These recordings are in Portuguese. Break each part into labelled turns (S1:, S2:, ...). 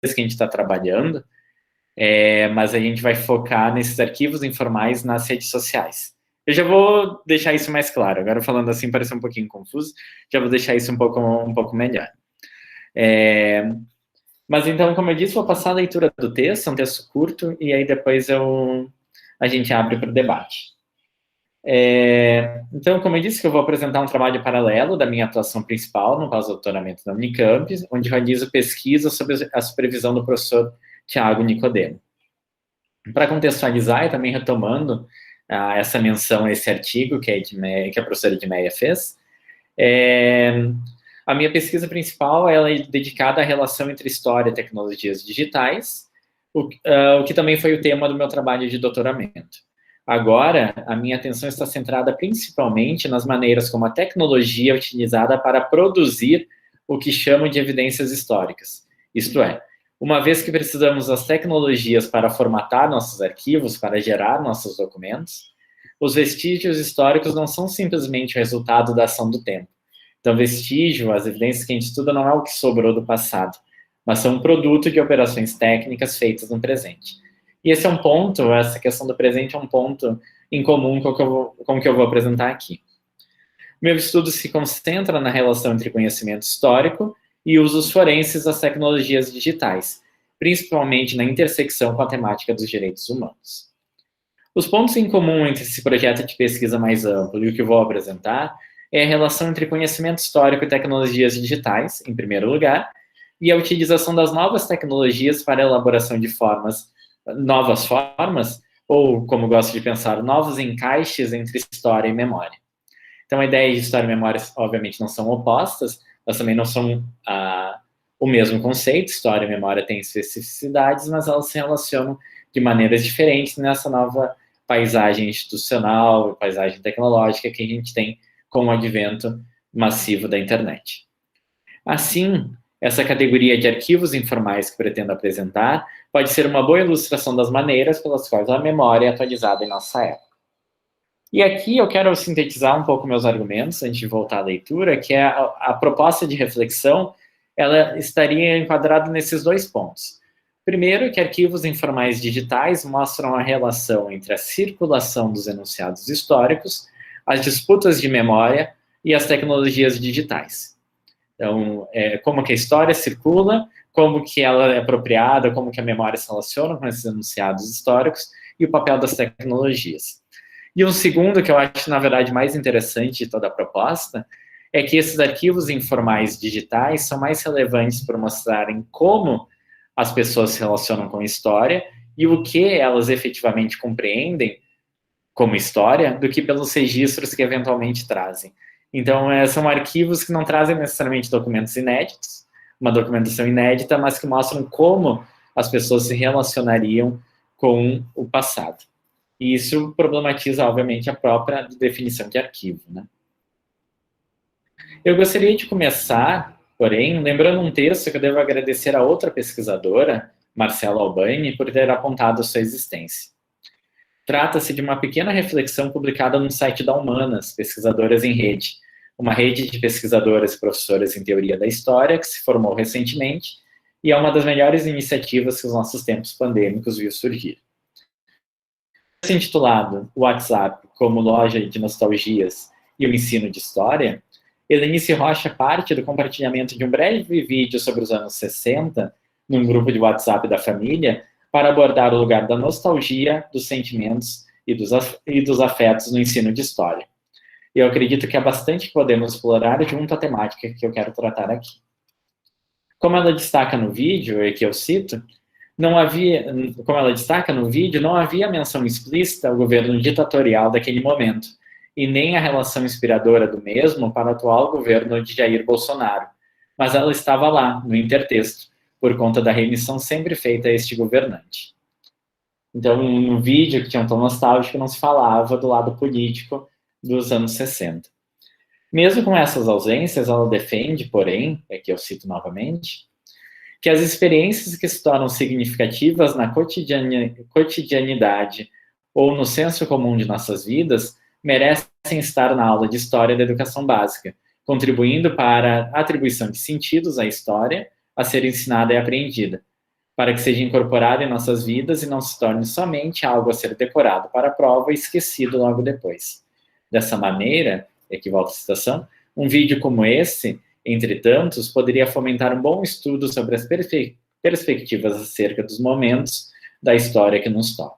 S1: que a gente está trabalhando, mas a gente vai focar nesses arquivos informais nas redes sociais. Eu já vou deixar isso mais claro. Agora, falando assim, parece um pouquinho confuso. Já vou deixar isso um pouco melhor. Mas então, como eu disse, vou passar a leitura do texto, é um texto curto, e aí depois a gente abre para o debate. Então, como eu disse, que eu vou apresentar um trabalho paralelo da minha atuação principal no pós-doutoramento da Unicamp, onde realizo pesquisa sobre a supervisão do professor Tiago Nicodemo. Para contextualizar e também retomando essa menção a esse artigo que a professora Edmeia fez, a minha pesquisa principal ela é dedicada à relação entre história e tecnologias digitais, o que também foi o tema do meu trabalho de doutoramento. Agora, a minha atenção está centrada principalmente nas maneiras como a tecnologia é utilizada para produzir o que chamo de evidências históricas. Isto é, uma vez que precisamos das tecnologias para formatar nossos arquivos, para gerar nossos documentos, os vestígios históricos não são simplesmente o resultado da ação do tempo. Então, vestígio, as evidências que a gente estuda, não é o que sobrou do passado, mas são um produto de operações técnicas feitas no presente. E esse é um ponto, essa questão do presente é um ponto em comum com o que eu vou apresentar aqui. Meu estudo se concentra na relação entre conhecimento histórico e usos forenses das tecnologias digitais, principalmente na intersecção com a temática dos direitos humanos. Os pontos em comum entre esse projeto de pesquisa mais amplo e o que eu vou apresentar é a relação entre conhecimento histórico e tecnologias digitais, em primeiro lugar, e a utilização das novas tecnologias para a elaboração de novas formas, ou, como gosto de pensar, novos encaixes entre história e memória. Então, a ideia de história e memória, obviamente, não são opostas, mas também não são o mesmo conceito. História e memória têm especificidades, mas elas se relacionam de maneiras diferentes nessa nova paisagem institucional, paisagem tecnológica que a gente tem com o advento massivo da internet. Assim, essa categoria de arquivos informais que pretendo apresentar pode ser uma boa ilustração das maneiras pelas quais a memória é atualizada em nossa época. E aqui eu quero sintetizar um pouco meus argumentos, antes de voltar à leitura, que é a proposta de reflexão, ela estaria enquadrada nesses dois pontos. Primeiro, que arquivos informais digitais mostram a relação entre a circulação dos enunciados históricos, as disputas de memória e as tecnologias digitais. Então, como que a história circula, como que ela é apropriada, como que a memória se relaciona com esses enunciados históricos e o papel das tecnologias. E um segundo, que eu acho, na verdade, mais interessante de toda a proposta, é que esses arquivos informais digitais são mais relevantes para mostrarem como as pessoas se relacionam com a história e o que elas efetivamente compreendem como história, do que pelos registros que eventualmente trazem. Então, são arquivos que não trazem necessariamente documentos inéditos, uma documentação inédita, mas que mostram como as pessoas se relacionariam com o passado. E isso problematiza, obviamente, a própria definição de arquivo, né? Eu gostaria de começar, porém, lembrando um texto que eu devo agradecer a outra pesquisadora, Marcela Albani, por ter apontado sua existência. Trata-se de uma pequena reflexão publicada no site da Humanas, Pesquisadoras em Rede, uma rede de pesquisadoras e professoras em teoria da história que se formou recentemente e é uma das melhores iniciativas que os nossos tempos pandêmicos viu surgir. Intitulado WhatsApp como loja de nostalgias e o ensino de história, Helenice Rocha parte do compartilhamento de um breve vídeo sobre os anos 60 num grupo de WhatsApp da família para abordar o lugar da nostalgia, dos sentimentos e dos afetos no ensino de história. E eu acredito que há bastante que podemos explorar junto à temática que eu quero tratar aqui. Como ela destaca no vídeo, e que eu cito, não havia menção explícita ao governo ditatorial daquele momento, e nem a relação inspiradora do mesmo para o atual governo de Jair Bolsonaro, mas ela estava lá, no intertexto, por conta da remissão sempre feita a este governante. Então, no vídeo que tinha um tom nostálgico, não se falava do lado político dos anos 60. Mesmo com essas ausências, ela defende, porém, que eu cito novamente, que as experiências que se tornam significativas na cotidianidade ou no senso comum de nossas vidas merecem estar na aula de História da Educação Básica, contribuindo para a atribuição de sentidos à história a ser ensinada e aprendida, para que seja incorporado em nossas vidas e não se torne somente algo a ser decorado para a prova e esquecido logo depois. Dessa maneira, aqui volta a citação, um vídeo como esse, entre tantos, poderia fomentar um bom estudo sobre as perspectivas acerca dos momentos da história que nos tocam.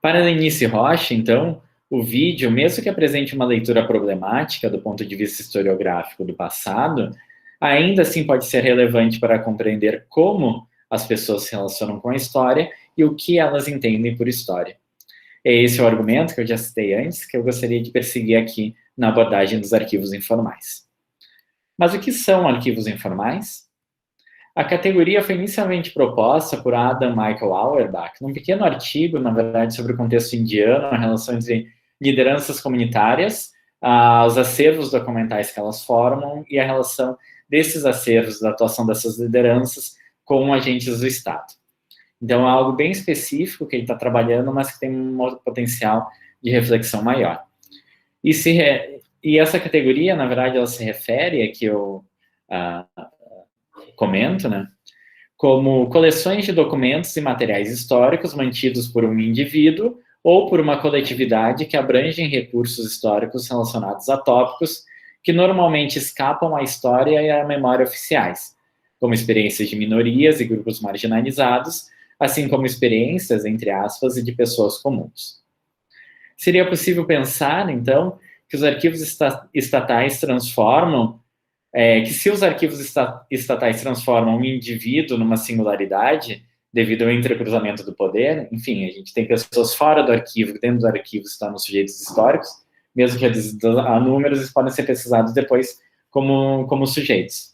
S1: Para Denise Rocha, então, o vídeo, mesmo que apresente uma leitura problemática do ponto de vista historiográfico do passado, ainda assim pode ser relevante para compreender como as pessoas se relacionam com a história e o que elas entendem por história. Esse é o argumento que eu já citei antes, que eu gostaria de perseguir aqui na abordagem dos arquivos informais. Mas o que são arquivos informais? A categoria foi inicialmente proposta por Adam Michael Auerbach, num pequeno artigo, na verdade, sobre o contexto indiano, a relação entre lideranças comunitárias, os acervos documentais que elas formam e a relação desses acervos, da atuação dessas lideranças com agentes do Estado. Então, é algo bem específico que ele está trabalhando, mas que tem um potencial de reflexão maior. E essa categoria, na verdade, ela se refere, aqui eu comento, né, como coleções de documentos e materiais históricos mantidos por um indivíduo ou por uma coletividade que abrangem recursos históricos relacionados a tópicos que normalmente escapam à história e à memória oficiais, como experiências de minorias e grupos marginalizados, assim como experiências, entre aspas, de pessoas comuns. Seria possível pensar, então, que os arquivos estatais transformam, que se os arquivos estatais transformam um indivíduo numa singularidade, devido ao entrecruzamento do poder, enfim, a gente tem pessoas fora do arquivo, dentro do arquivo estão os sujeitos históricos, mesmo que a números, eles podem ser pesquisados depois como sujeitos.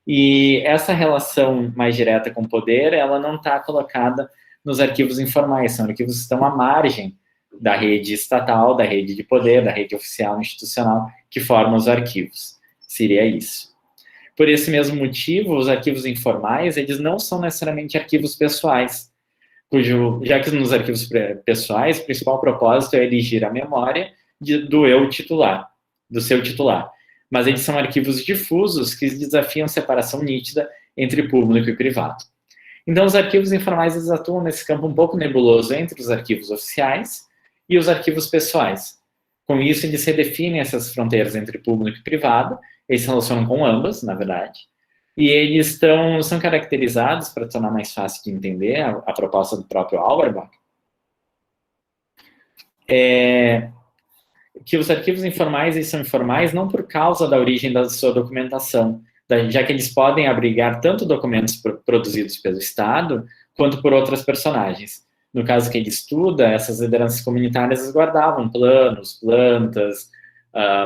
S1: E essa relação mais direta com o poder, ela não está colocada nos arquivos informais, são arquivos que estão à margem da rede estatal, da rede de poder, da rede oficial institucional, que formam os arquivos. Seria isso. Por esse mesmo motivo, os arquivos informais, eles não são necessariamente arquivos pessoais, já que nos arquivos pessoais, o principal propósito é elegir a memória do eu titular, do seu titular. Mas eles são arquivos difusos que desafiam separação nítida entre público e privado. Então, os arquivos informais, eles atuam nesse campo um pouco nebuloso entre os arquivos oficiais e os arquivos pessoais. Com isso, eles redefinem essas fronteiras entre público e privado, eles se relacionam com ambas, na verdade, e eles são caracterizados, para tornar mais fácil de entender a proposta do próprio Auerbach, que os arquivos informais, eles são informais não por causa da origem da sua documentação, já que eles podem abrigar tanto documentos produzidos pelo Estado, quanto por outras personagens. No caso que ele estuda, essas lideranças comunitárias guardavam planos, plantas,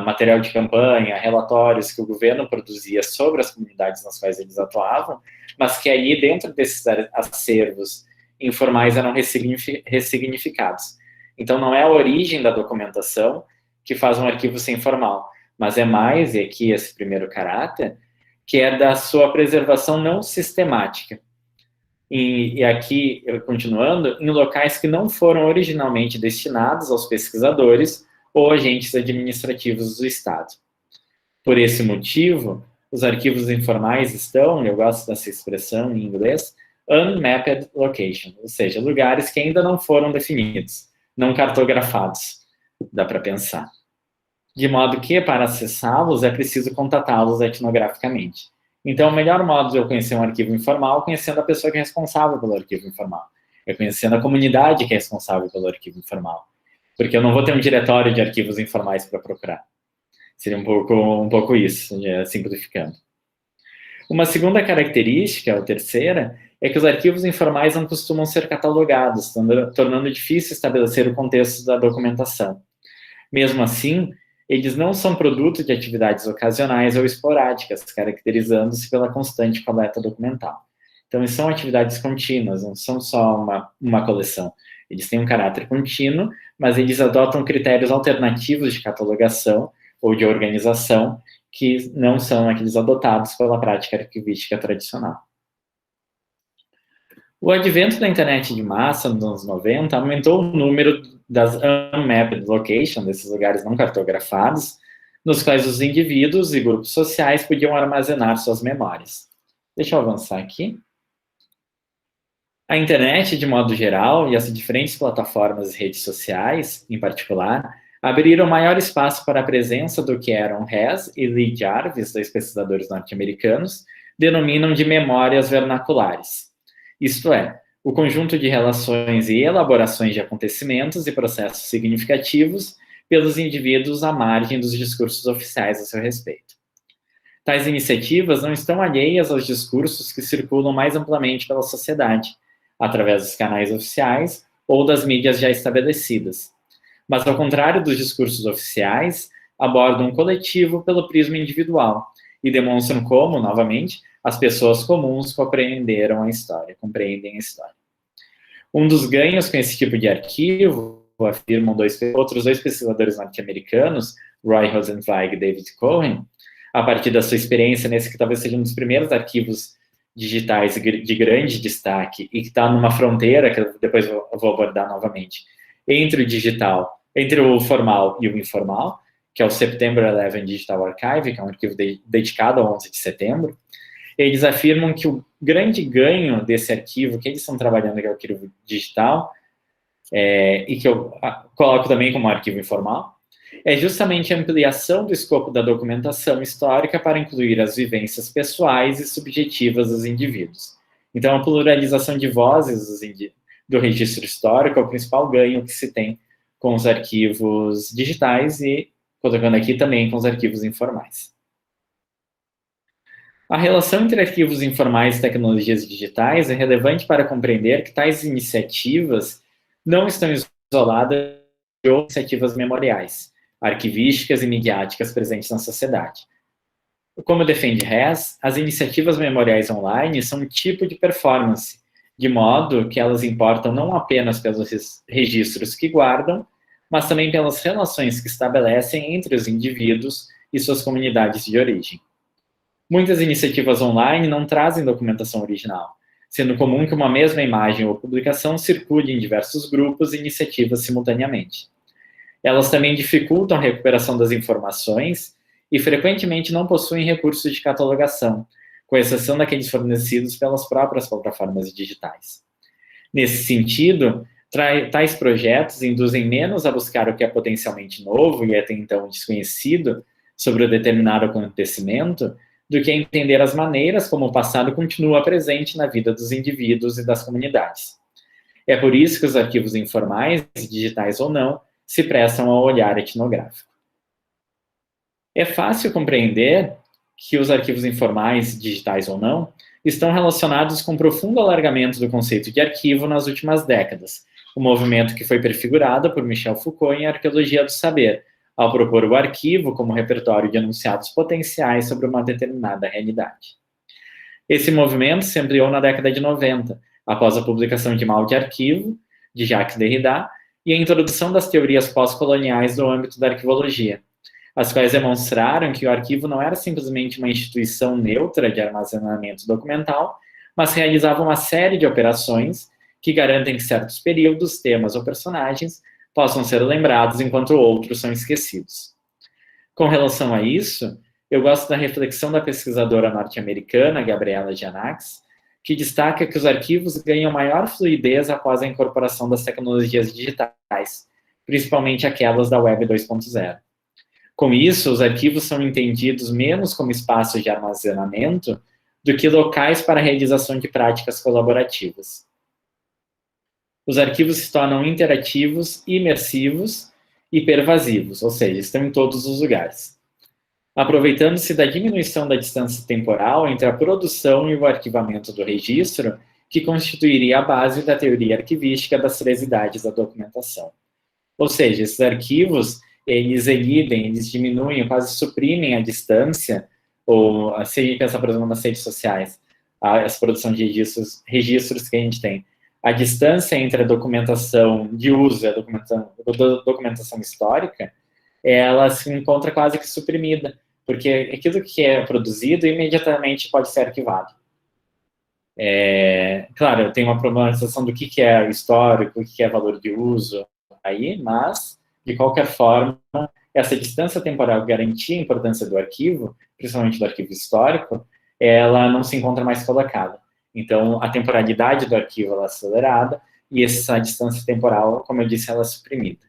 S1: material de campanha, relatórios que o governo produzia sobre as comunidades nas quais eles atuavam, mas que aí, dentro desses acervos informais, eram ressignificados. Então, não é a origem da documentação que faz um arquivo ser informal, mas é mais, e aqui esse primeiro caráter, que é da sua preservação não sistemática. E aqui, continuando, em locais que não foram originalmente destinados aos pesquisadores ou agentes administrativos do Estado. Por esse motivo, os arquivos informais estão, eu gosto dessa expressão em inglês, unmapped location, ou seja, lugares que ainda não foram definidos, não cartografados, dá para pensar. De modo que, para acessá-los, é preciso contatá-los etnograficamente. Então, o melhor modo de eu conhecer um arquivo informal é conhecendo a pessoa que é responsável pelo arquivo informal. É conhecendo a comunidade que é responsável pelo arquivo informal. Porque eu não vou ter um diretório de arquivos informais para procurar. Seria um pouco isso, simplificando. Uma segunda característica, ou terceira, é que os arquivos informais não costumam ser catalogados, tornando difícil estabelecer o contexto da documentação. Mesmo assim, eles não são produto de atividades ocasionais ou esporádicas, caracterizando-se pela constante coleta documental. Então, eles são atividades contínuas, não são só uma coleção. Eles têm um caráter contínuo, mas eles adotam critérios alternativos de catalogação ou de organização que não são aqueles adotados pela prática arquivística tradicional. O advento da internet de massa, nos anos 90, aumentou o número das unmapped locations, desses lugares não cartografados, nos quais os indivíduos e grupos sociais podiam armazenar suas memórias. Deixa eu avançar aqui. A internet, de modo geral, e as diferentes plataformas e redes sociais, em particular, abriram maior espaço para a presença do que Aaron Hess e Lee Jarvis, dois pesquisadores norte-americanos, denominam de memórias vernaculares. Isto é, o conjunto de relações e elaborações de acontecimentos e processos significativos pelos indivíduos à margem dos discursos oficiais a seu respeito. Tais iniciativas não estão alheias aos discursos que circulam mais amplamente pela sociedade, através dos canais oficiais ou das mídias já estabelecidas. Mas, ao contrário dos discursos oficiais, abordam um coletivo pelo prisma individual e demonstram como, novamente, as pessoas comuns compreendem a história. Um dos ganhos com esse tipo de arquivo, afirmam outros dois pesquisadores norte-americanos, Roy Rosenzweig e David Cohen, a partir da sua experiência nesse que talvez seja um dos primeiros arquivos digitais de grande destaque e que está numa fronteira, que eu depois vou abordar novamente, entre o digital, entre o formal e o informal, que é o September 11 Digital Archive, que é um arquivo dedicado ao 11 de setembro. Eles afirmam que o grande ganho desse arquivo, que eles estão trabalhando, que é o arquivo digital, e que eu coloco também como arquivo informal, é justamente a ampliação do escopo da documentação histórica para incluir as vivências pessoais e subjetivas dos indivíduos. Então, a pluralização de vozes do registro histórico é o principal ganho que se tem com os arquivos digitais e, colocando aqui também, com os arquivos informais. A relação entre arquivos informais e tecnologias digitais é relevante para compreender que tais iniciativas não estão isoladas de outras iniciativas memoriais, arquivísticas e midiáticas presentes na sociedade. Como defende Hess, as iniciativas memoriais online são um tipo de performance, de modo que elas importam não apenas pelos registros que guardam, mas também pelas relações que estabelecem entre os indivíduos e suas comunidades de origem. Muitas iniciativas online não trazem documentação original, sendo comum que uma mesma imagem ou publicação circule em diversos grupos e iniciativas simultaneamente. Elas também dificultam a recuperação das informações e frequentemente não possuem recursos de catalogação, com exceção daqueles fornecidos pelas próprias plataformas digitais. Nesse sentido, tais projetos induzem menos a buscar o que é potencialmente novo e até então desconhecido sobre o determinado acontecimento, do que a entender as maneiras como o passado continua presente na vida dos indivíduos e das comunidades. É por isso que os arquivos informais, digitais ou não, se prestam ao olhar etnográfico. É fácil compreender que os arquivos informais, digitais ou não, estão relacionados com o profundo alargamento do conceito de arquivo nas últimas décadas, um movimento que foi prefigurado por Michel Foucault em Arqueologia do Saber, ao propor o arquivo como repertório de enunciados potenciais sobre uma determinada realidade. Esse movimento se ampliou na década de 90, após a publicação de Mal de Arquivo, de Jacques Derrida, e a introdução das teorias pós-coloniais no âmbito da arquivologia, as quais demonstraram que o arquivo não era simplesmente uma instituição neutra de armazenamento documental, mas realizava uma série de operações que garantem que certos períodos, temas ou personagens possam ser lembrados enquanto outros são esquecidos. Com relação a isso, eu gosto da reflexão da pesquisadora norte-americana Gabriela Giannax, que destaca que os arquivos ganham maior fluidez após a incorporação das tecnologias digitais, principalmente aquelas da Web 2.0. Com isso, os arquivos são entendidos menos como espaços de armazenamento do que locais para a realização de práticas colaborativas. Os arquivos se tornam interativos, imersivos e pervasivos, ou seja, estão em todos os lugares. Aproveitando-se da diminuição da distância temporal entre a produção e o arquivamento do registro, que constituiria a base da teoria arquivística das 3 idades da documentação. Ou seja, esses arquivos, eles elidem, eles diminuem, quase suprimem a distância, ou se a gente pensar, por exemplo, nas redes sociais, essa produção de registros que a gente tem, a distância entre a documentação de uso e a documentação histórica, ela se encontra quase que suprimida, porque aquilo que é produzido imediatamente pode ser arquivado. Claro, tem uma problematização do que é histórico, o que é valor de uso aí, mas, de qualquer forma, essa distância temporal garantia a importância do arquivo, principalmente do arquivo histórico, ela não se encontra mais colocada. Então, a temporalidade do arquivo ela é acelerada e essa distância temporal, como eu disse, ela é suprimida.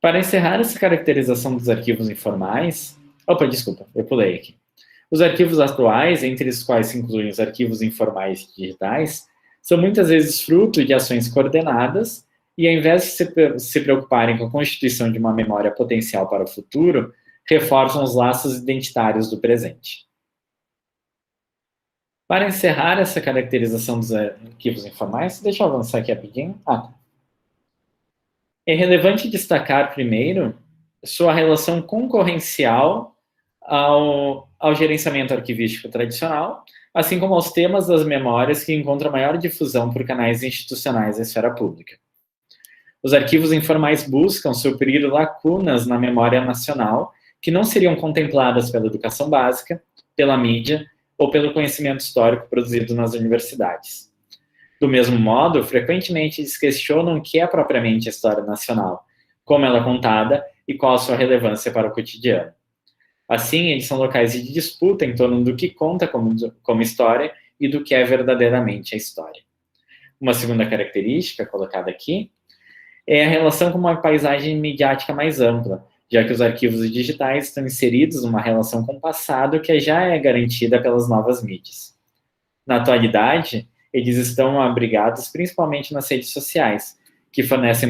S1: Para encerrar essa caracterização dos arquivos informais... Opa, desculpa, eu pulei aqui. Os arquivos atuais, entre os quais se incluem os arquivos informais digitais, são muitas vezes fruto de ações coordenadas e, ao invés de se preocuparem com a constituição de uma memória potencial para o futuro, reforçam os laços identitários do presente. Para encerrar essa caracterização dos arquivos informais, deixa eu avançar aqui rapidinho. É relevante destacar, primeiro, sua relação concorrencial ao gerenciamento arquivístico tradicional, assim como aos temas das memórias que encontram maior difusão por canais institucionais da esfera pública. Os arquivos informais buscam suprir lacunas na memória nacional que não seriam contempladas pela educação básica, pela mídia ou pelo conhecimento histórico produzido nas universidades. Do mesmo modo, frequentemente eles questionam o que é propriamente a história nacional, como ela é contada e qual a sua relevância para o cotidiano. Assim, eles são locais de disputa em torno do que conta como história e do que é verdadeiramente a história. Uma segunda característica colocada aqui é a relação com uma paisagem midiática mais ampla, já que os arquivos digitais estão inseridos numa relação com o passado que já é garantida pelas novas mídias. Na atualidade, eles estão abrigados principalmente nas redes sociais, que fornecem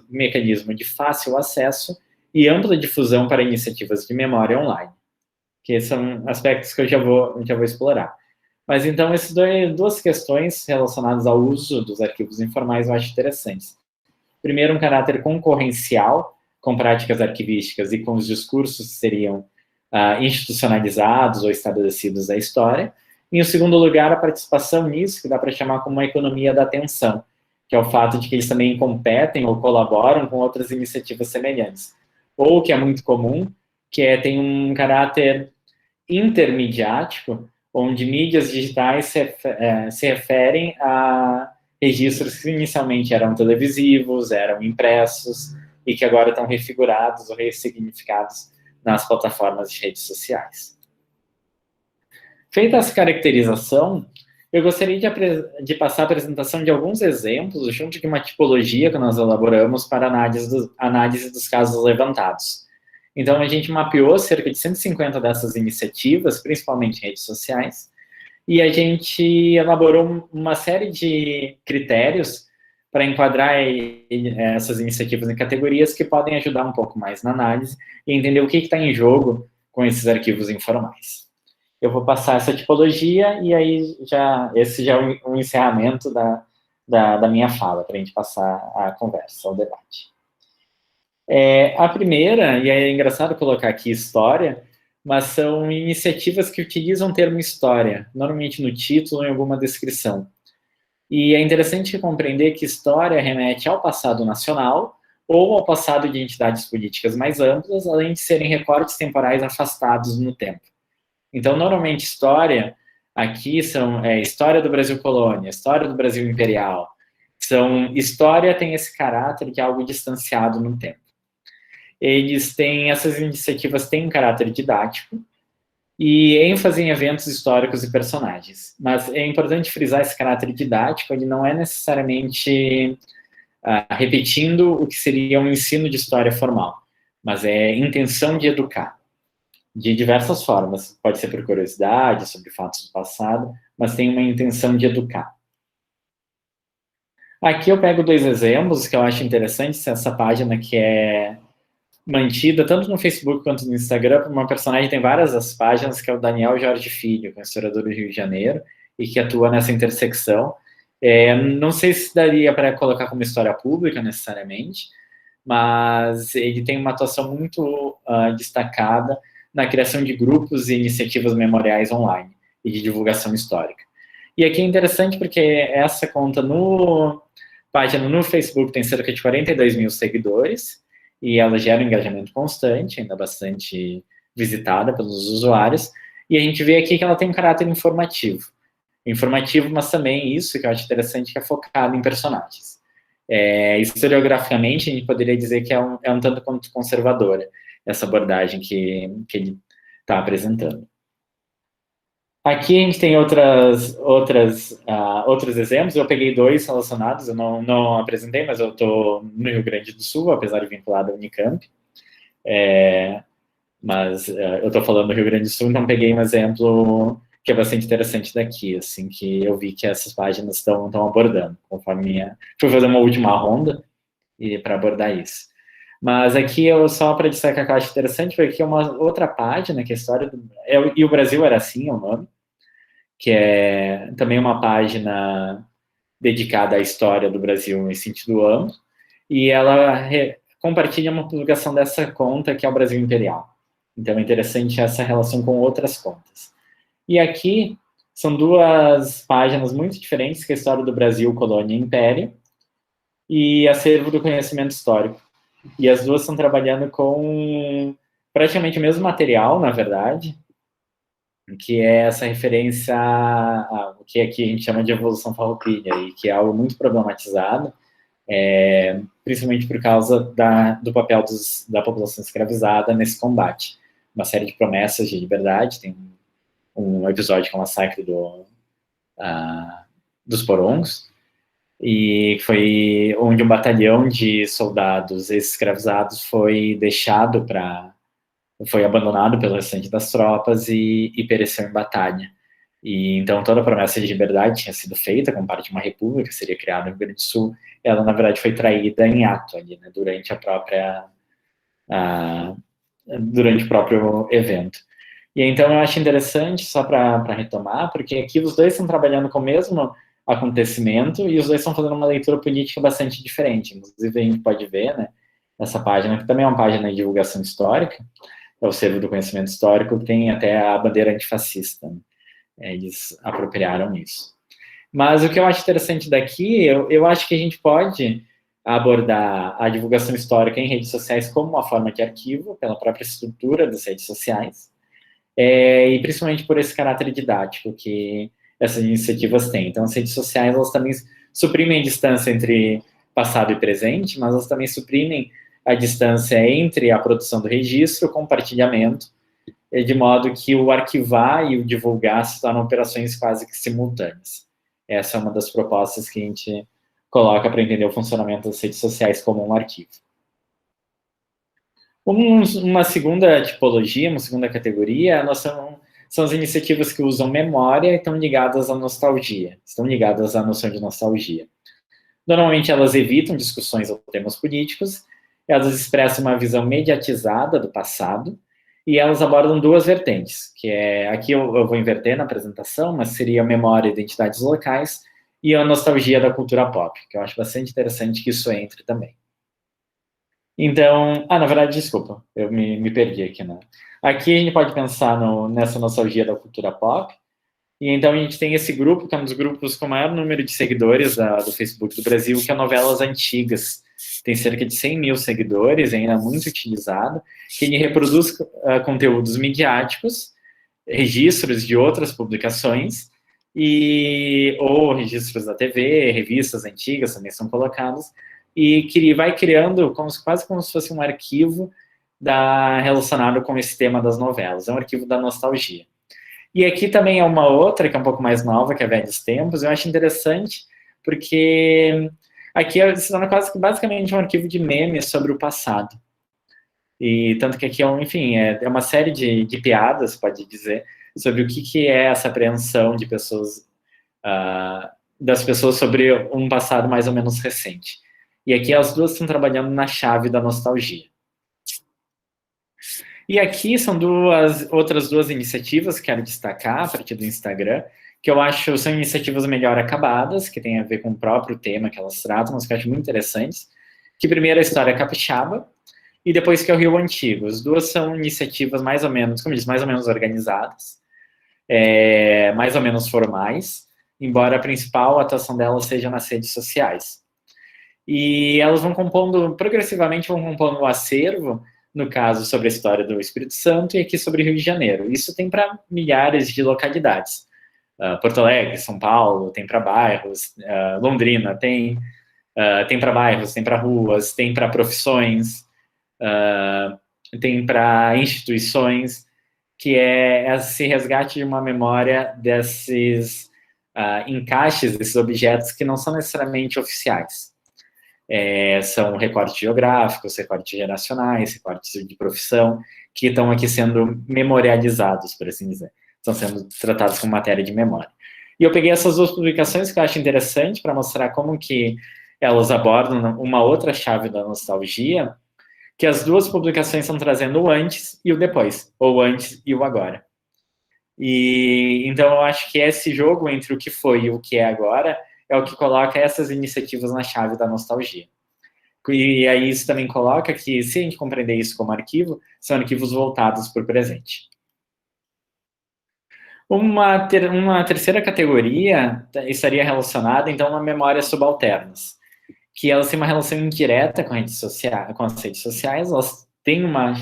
S1: mecanismo de fácil acesso e ampla difusão para iniciativas de memória online, que são aspectos que eu já vou explorar. Mas então, essas duas questões relacionadas ao uso dos arquivos informais eu acho interessantes. Primeiro, um caráter concorrencial com práticas arquivísticas e com os discursos que seriam institucionalizados ou estabelecidos da história. E, em segundo lugar, a participação nisso, que dá para chamar como uma economia da atenção, que é o fato de que eles também competem ou colaboram com outras iniciativas semelhantes. Ou, que é muito comum, tem um caráter intermediático, onde mídias digitais se referem a registros que inicialmente eram televisivos, eram impressos, e que agora estão refigurados ou ressignificados nas plataformas de redes sociais. Feita essa caracterização, eu gostaria de passar a apresentação de alguns exemplos, junto de uma tipologia que nós elaboramos para análise dos casos levantados. Então, a gente mapeou cerca de 150 dessas iniciativas, principalmente em redes sociais, e a gente elaborou uma série de critérios para enquadrar essas iniciativas em categorias que podem ajudar um pouco mais na análise e entender o que está em jogo com esses arquivos informais. Eu vou passar essa tipologia e aí esse já é um encerramento da minha fala, para a gente passar a conversa, o debate. A primeira, e é engraçado colocar aqui história, mas são iniciativas que utilizam o termo história, normalmente no título ou em alguma descrição. E é interessante compreender que história remete ao passado nacional ou ao passado de entidades políticas mais amplas, além de serem recortes temporais afastados no tempo. Então, normalmente, história aqui são história do Brasil colônia, história do Brasil imperial. História tem esse caráter de algo distanciado no tempo. Essas iniciativas têm um caráter didático e ênfase em eventos históricos e personagens. Mas é importante frisar esse caráter didático, ele não é necessariamente repetindo o que seria um ensino de história formal, mas é intenção de educar. De diversas formas, pode ser por curiosidade, sobre fatos do passado, mas tem uma intenção de educar. Aqui eu pego 2 exemplos que eu acho interessantes, essa página que é mantida tanto no Facebook quanto no Instagram por uma personagem que tem várias das páginas, que é o Daniel Jorge Filho, que é um historiador do Rio de Janeiro, e que atua nessa intersecção. Não sei se daria para colocar como história pública, necessariamente, mas ele tem uma atuação muito destacada na criação de grupos e iniciativas memoriais online e de divulgação histórica. E aqui é interessante porque essa conta página no Facebook tem cerca de 42 mil seguidores e ela gera um engajamento constante, ainda bastante visitada pelos usuários, e a gente vê aqui que ela tem um caráter informativo. Informativo, mas também isso que eu acho interessante, que é focado em personagens. Historiograficamente, a gente poderia dizer que é um tanto quanto conservadora essa abordagem que ele está apresentando. Aqui a gente tem outros exemplos. Eu peguei 2 relacionados, eu não apresentei, mas eu estou no Rio Grande do Sul, apesar de vinculado à Unicamp. Mas eu estou falando do Rio Grande do Sul, então peguei um exemplo que é bastante interessante daqui, assim, que eu vi que essas páginas estão abordando, conforme fui fazer uma última ronda e para abordar isso. Mas aqui, só para destacar que eu acho interessante, foi aqui uma outra página, que é a história do... E o Brasil era assim, é o nome, que é também uma página dedicada à história do Brasil em sentido amplo, e ela compartilha uma publicação dessa conta, que é o Brasil Imperial. Então é interessante essa relação com outras contas. E aqui são 2 páginas muito diferentes, que é a história do Brasil, colônia e império, e acervo do conhecimento histórico. E as 2 estão trabalhando com praticamente o mesmo material, na verdade, que é essa referência ao que aqui a gente chama de evolução farroupilha, e que é algo muito problematizado, principalmente por causa do papel da população escravizada nesse combate. Uma série de promessas de liberdade, tem um episódio que é o massacre dos Porongos, e foi onde um batalhão de soldados escravizados foi abandonado pelo restante das tropas e pereceu em batalha. E então toda a promessa de liberdade tinha sido feita como parte de uma república, seria criada no Rio Grande do Sul, ela na verdade foi traída em ato ali, né, durante durante o próprio evento. E então eu acho interessante, só para retomar, porque aqui os 2 estão trabalhando com o mesmo acontecimento e os 2 estão fazendo uma leitura política bastante diferente. Inclusive a gente pode ver, né, essa página, que também é uma página de divulgação histórica, é o Acervo do Conhecimento Histórico, que tem até a bandeira antifascista, né? Eles apropriaram isso. Mas o que eu acho interessante daqui, eu acho que a gente pode abordar a divulgação histórica em redes sociais como uma forma de arquivo, pela própria estrutura das redes sociais, e principalmente por esse caráter didático que essas iniciativas têm. Então, as redes sociais, elas também suprimem a distância entre passado e presente, mas elas também suprimem a distância entre a produção do registro e o compartilhamento, de modo que o arquivar e o divulgar se tornam operações quase que simultâneas. Essa é uma das propostas que a gente coloca para entender o funcionamento das redes sociais como um arquivo. Uma segunda tipologia, uma segunda categoria, são as iniciativas que usam memória e estão ligadas à nostalgia, estão ligadas à noção de nostalgia. Normalmente elas evitam discussões ou temas políticos, elas expressam uma visão mediatizada do passado, e elas abordam 2 vertentes, que aqui eu vou inverter na apresentação, mas seria a memória e identidades locais e a nostalgia da cultura pop, que eu acho bastante interessante que isso entre também. Então, na verdade, desculpa, eu me perdi aqui, né? Aqui a gente pode pensar nessa nostalgia da cultura pop, e então a gente tem esse grupo, que é um dos grupos com o maior número de seguidores do Facebook do Brasil, que é Novelas Antigas. Tem cerca de 100 mil seguidores, ainda muito utilizado, que ele reproduz conteúdos midiáticos, registros de outras publicações, ou registros da TV, revistas antigas também são colocados, e que vai criando quase como se fosse um arquivo relacionado com esse tema das novelas. É um arquivo da nostalgia. E aqui também é uma outra, que é um pouco mais nova, que é Velhos Tempos. Eu acho interessante, porque aqui se torna quase que basicamente um arquivo de memes sobre o passado. E tanto que aqui é uma série de piadas, pode dizer, sobre o que é essa apreensão de pessoas, das pessoas sobre um passado mais ou menos recente. E aqui as 2 estão trabalhando na chave da nostalgia. E aqui são outras 2 iniciativas que quero destacar a partir do Instagram, que eu acho são iniciativas melhor acabadas, que tem a ver com o próprio tema que elas tratam, mas que eu acho muito interessantes. Que primeiro é a história capixaba, e depois que é o Rio Antigo. As 2 são iniciativas mais ou menos, como diz, mais ou menos organizadas, mais ou menos formais, embora a principal atuação delas seja nas redes sociais. E elas progressivamente vão compondo o acervo, no caso sobre a história do Espírito Santo, e aqui sobre Rio de Janeiro. Isso tem para milhares de localidades. Porto Alegre, São Paulo, tem para bairros, Londrina tem para bairros, tem para ruas, tem para profissões, tem para instituições. que é esse resgate de uma memória desses encaixes, desses objetos que não são necessariamente oficiais. São recortes geográficos, recortes geracionais, recortes de profissão, que estão aqui sendo memorializados, por assim dizer. Estão sendo tratados como matéria de memória. E eu peguei essas duas publicações que eu acho interessante para mostrar como que elas abordam uma outra chave da nostalgia, que as duas publicações estão trazendo o antes e o depois, ou o antes e o agora. E então eu acho que esse jogo entre o que foi e o que é agora é o que coloca essas iniciativas na chave da nostalgia. E aí isso também coloca que, se a gente compreender isso como arquivo, são arquivos voltados para o presente. Uma terceira categoria estaria relacionada, então, a memórias subalternas, que elas têm uma relação indireta com as redes sociais, elas têm uma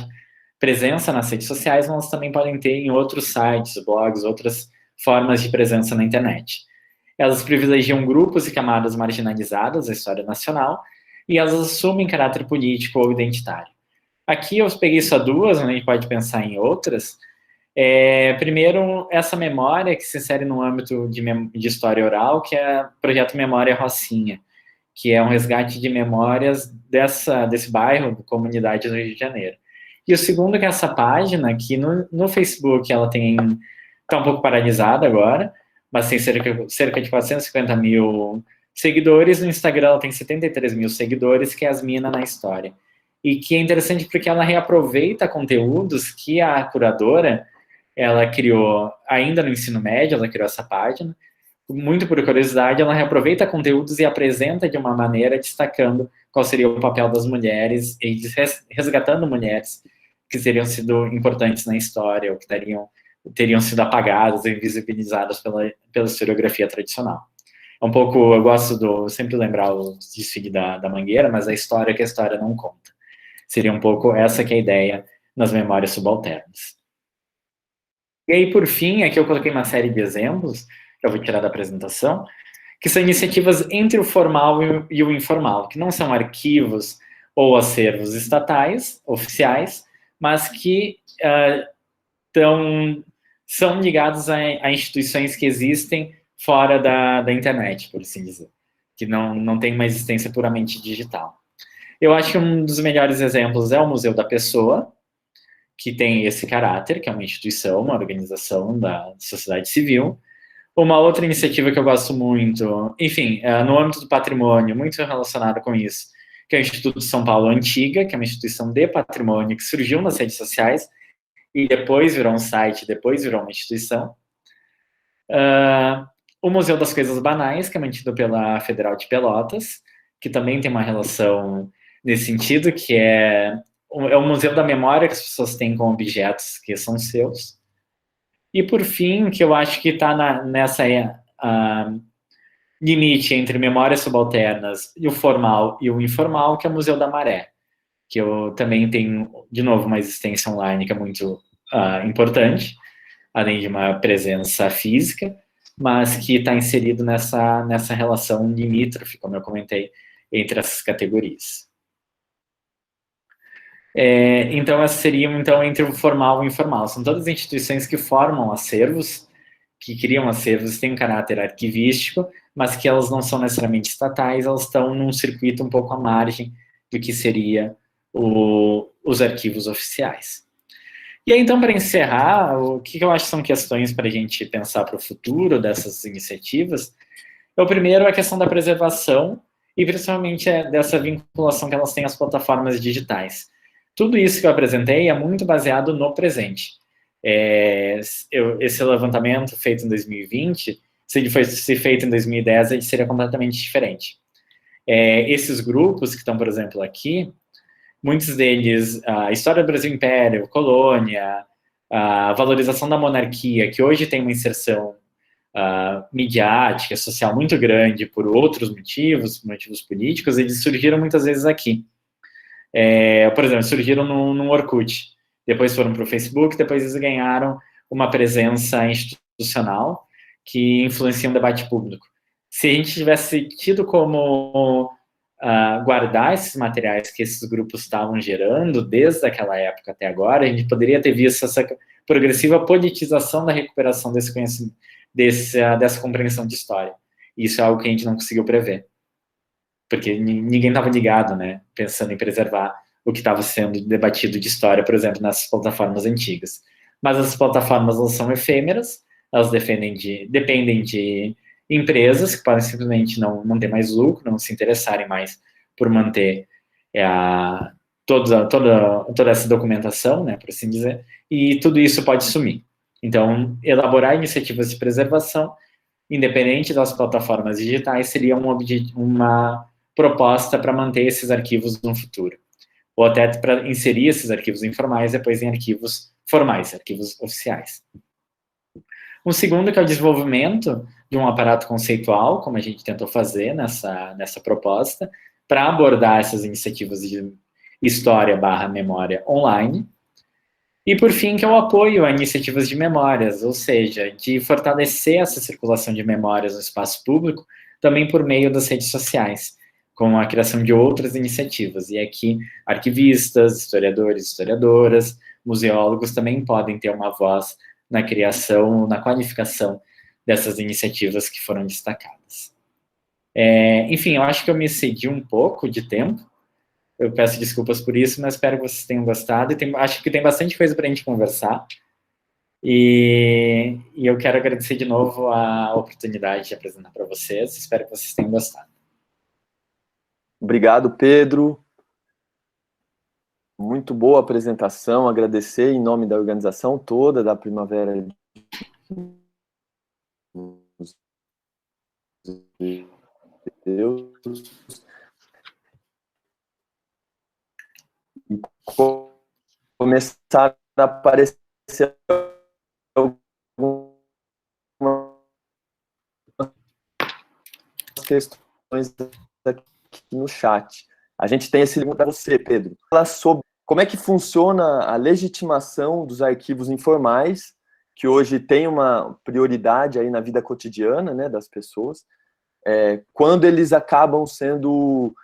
S1: presença nas redes sociais, mas elas também podem ter em outros sites, blogs, outras formas de presença na internet. Elas privilegiam grupos e camadas marginalizadas da história nacional e elas assumem caráter político ou identitário. Aqui eu peguei só duas, a gente pode pensar em outras. Primeiro, essa memória que se insere no âmbito de história oral, que é o projeto Memória Rocinha, que é um resgate de memórias desse bairro, comunidade do Rio de Janeiro. E o segundo, que é essa página, que no Facebook ela está um pouco paralisada agora, mas tem cerca de 450 mil seguidores. No Instagram ela tem 73 mil seguidores, que é As Mina na História. E que é interessante porque ela reaproveita conteúdos que a curadora ela criou ainda no ensino médio, ela criou essa página. Muito por curiosidade, ela reaproveita conteúdos e apresenta de uma maneira destacando qual seria o papel das mulheres e resgatando mulheres que teriam sido importantes na história ou que teriam sido apagadas ou invisibilizadas pela historiografia tradicional. É um pouco, eu gosto sempre lembrar o desfile da Mangueira, mas a história que a história não conta. Seria um pouco essa que é a ideia nas memórias subalternas. E aí, por fim, aqui eu coloquei uma série de exemplos, que eu vou tirar da apresentação, que são iniciativas entre o formal e o informal, que não são arquivos ou acervos estatais, oficiais, mas que são ligados a instituições que existem fora da internet, por assim dizer, que não tem uma existência puramente digital. Eu acho que um dos melhores exemplos é o Museu da Pessoa, que tem esse caráter, que é uma instituição, uma organização da sociedade civil. Uma outra iniciativa que eu gosto muito, enfim, no âmbito do patrimônio, muito relacionada com isso, que é o Instituto São Paulo Antiga, que é uma instituição de patrimônio que surgiu nas redes sociais e depois virou um site, depois virou uma instituição. O Museu das Coisas Banais, que é mantido pela Federal de Pelotas, que também tem uma relação nesse sentido, que é o museu da memória que as pessoas têm com objetos que são seus. E, por fim, que eu acho que está nessa limite entre memórias subalternas e o formal e o informal, que é o Museu da Maré, que eu também tenho, de novo, uma existência online que é muito importante, além de uma presença física, mas que está inserido nessa relação limítrofe, como eu comentei, entre essas categorias. Então, essas seriam entre o formal e o informal. São todas instituições que formam acervos, que criam acervos, têm um caráter arquivístico, mas que elas não são necessariamente estatais, elas estão num circuito um pouco à margem do que seria os arquivos oficiais. E aí, então, para encerrar, o que eu acho que são questões para a gente pensar para o futuro dessas iniciativas? O primeiro é a questão da preservação e, principalmente, dessa vinculação que elas têm às plataformas digitais. Tudo isso que eu apresentei é muito baseado no presente. Esse levantamento feito em 2020, se ele fosse feito em 2010, ele seria completamente diferente. Esses grupos que estão, por exemplo, aqui, muitos deles, a história do Brasil Império, colônia, a valorização da monarquia, que hoje tem uma inserção midiática, social muito grande por outros motivos políticos, eles surgiram muitas vezes aqui. Por exemplo, surgiram no Orkut, depois foram para o Facebook, depois eles ganharam uma presença institucional que influencia o debate público. Se a gente tivesse tido como guardar esses materiais que esses grupos estavam gerando desde aquela época até agora, a gente poderia ter visto progressiva politização da recuperação desse conhecimento, dessa compreensão de história. Isso é algo que a gente não conseguiu prever, porque ninguém estava ligado, né, pensando em preservar o que estava sendo debatido de história, por exemplo, nessas plataformas antigas. Mas as plataformas, elas são efêmeras, elas dependem de empresas que podem simplesmente não ter mais lucro, não se interessarem mais por manter toda essa documentação, né, por assim dizer, e tudo isso pode sumir. Então, elaborar iniciativas de preservação, independente das plataformas digitais, seria uma proposta para manter esses arquivos no futuro, ou até para inserir esses arquivos informais depois em arquivos formais, arquivos oficiais. Um segundo que é o desenvolvimento de um aparato conceitual, como a gente tentou fazer nessa proposta, para abordar essas iniciativas de história/memória online. E, por fim, que é o apoio a iniciativas de memórias, ou seja, de fortalecer essa circulação de memórias no espaço público, também por meio das redes sociais, com a criação de outras iniciativas. E aqui, arquivistas, historiadores, historiadoras, museólogos também podem ter uma voz na criação, na qualificação dessas iniciativas que foram destacadas. Enfim, eu acho que eu me excedi um pouco de tempo. Eu peço desculpas por isso, mas espero que vocês tenham gostado. E acho que tem bastante coisa para a gente conversar. E eu quero agradecer de novo a oportunidade de apresentar para vocês. Espero que vocês tenham gostado.
S2: Obrigado, Pedro. Muito boa apresentação. Agradecer em nome da organização toda da Primavera de Deus. E começar a aparecer algumas questões aqui no chat. A gente tem esse link para você, Pedro. Fala sobre como é que funciona a legitimação dos arquivos informais, que hoje tem uma prioridade aí na vida cotidiana, né, das pessoas, quando eles acabam sendo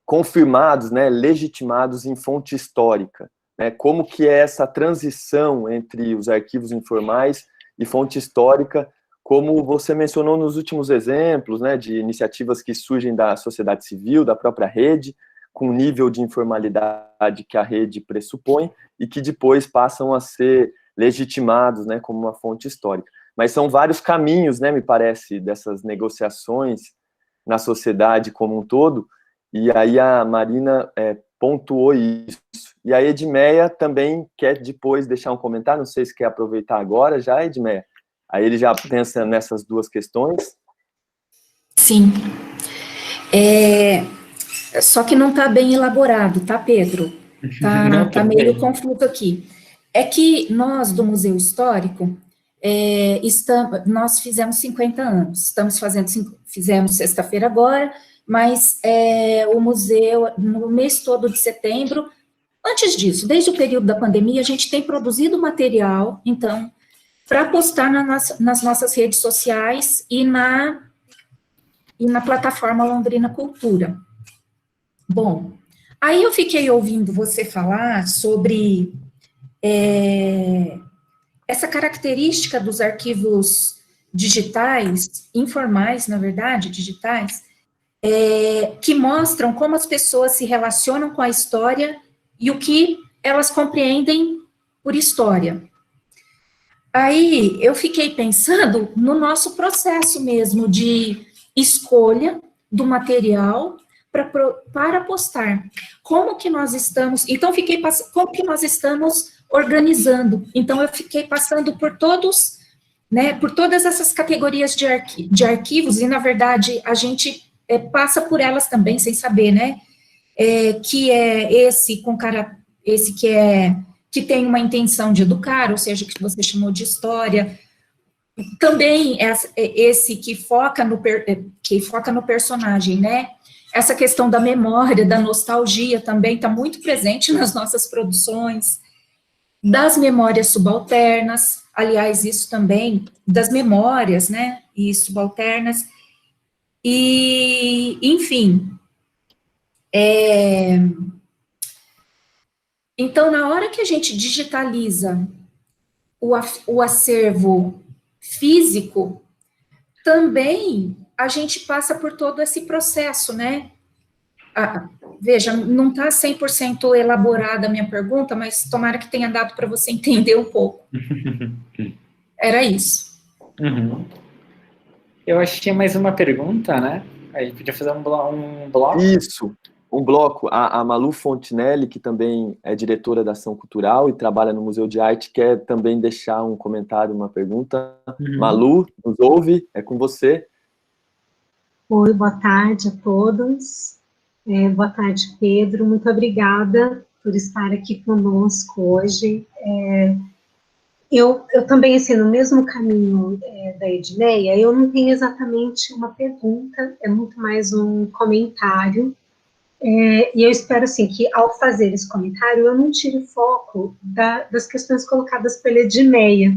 S2: confirmados, né, legitimados em fonte histórica, né, como que é essa transição entre os arquivos informais e fonte histórica, como você mencionou nos últimos exemplos, né, de iniciativas que surgem da sociedade civil, da própria rede, com nível de informalidade que a rede pressupõe e que depois passam a ser legitimados, né, como uma fonte histórica. Mas são vários caminhos, né, me parece, dessas negociações na sociedade como um todo. E aí a Marina pontuou isso. E a Edmeia também quer depois deixar um comentário, não sei se quer aproveitar agora já, Edmeia. Aí ele já pensa nessas duas questões.
S3: Sim. Só que não está bem elaborado, tá, Pedro? Tá meio confuso aqui. É que nós, do Museu Histórico, nós fizemos 50 anos. Fizemos sexta-feira agora, mas o museu, no mês todo de setembro, antes disso, desde o período da pandemia, a gente tem produzido material, então, para postar nas nossas redes sociais e na plataforma Londrina Cultura. Bom, aí eu fiquei ouvindo você falar sobre essa característica dos arquivos digitais, informais, na verdade, digitais, que mostram como as pessoas se relacionam com a história e o que elas compreendem por história. Aí eu fiquei pensando no nosso processo mesmo de escolha do material para postar. Como que nós estamos... Então, como que nós estamos organizando? Então, eu fiquei passando por todos, né, por todas essas categorias de arquivos, e, na verdade, a gente passa por elas também, sem saber, né? Que é esse que tem uma intenção de educar, ou seja, que você chamou de história. Também esse que foca no personagem, né? Essa questão da memória, da nostalgia também está muito presente nas nossas produções, das memórias subalternas, aliás, isso também, das memórias, né, e subalternas, e, enfim, então, na hora que a gente digitaliza o acervo físico, também a gente passa por todo esse processo, né? Veja, não está 100% elaborada a minha pergunta, mas tomara que tenha dado para você entender um pouco. Era isso.
S1: Uhum. Eu acho que tinha mais uma pergunta, né? A gente podia fazer um bloco.
S2: Isso, um bloco. A Malu Fontinelli, que também é diretora da Ação Cultural e trabalha no Museu de Arte, quer também deixar um comentário, uma pergunta.
S1: Uhum.
S2: Malu, nos ouve? É com você.
S4: Oi, boa tarde a todos. Boa tarde, Pedro. Muito obrigada por estar aqui conosco hoje. Eu também, assim, no mesmo caminho da Edneia, eu não tenho exatamente uma pergunta, é muito mais um comentário. E eu espero, assim, que ao fazer esse comentário, eu não tire foco das questões colocadas pela Edneia.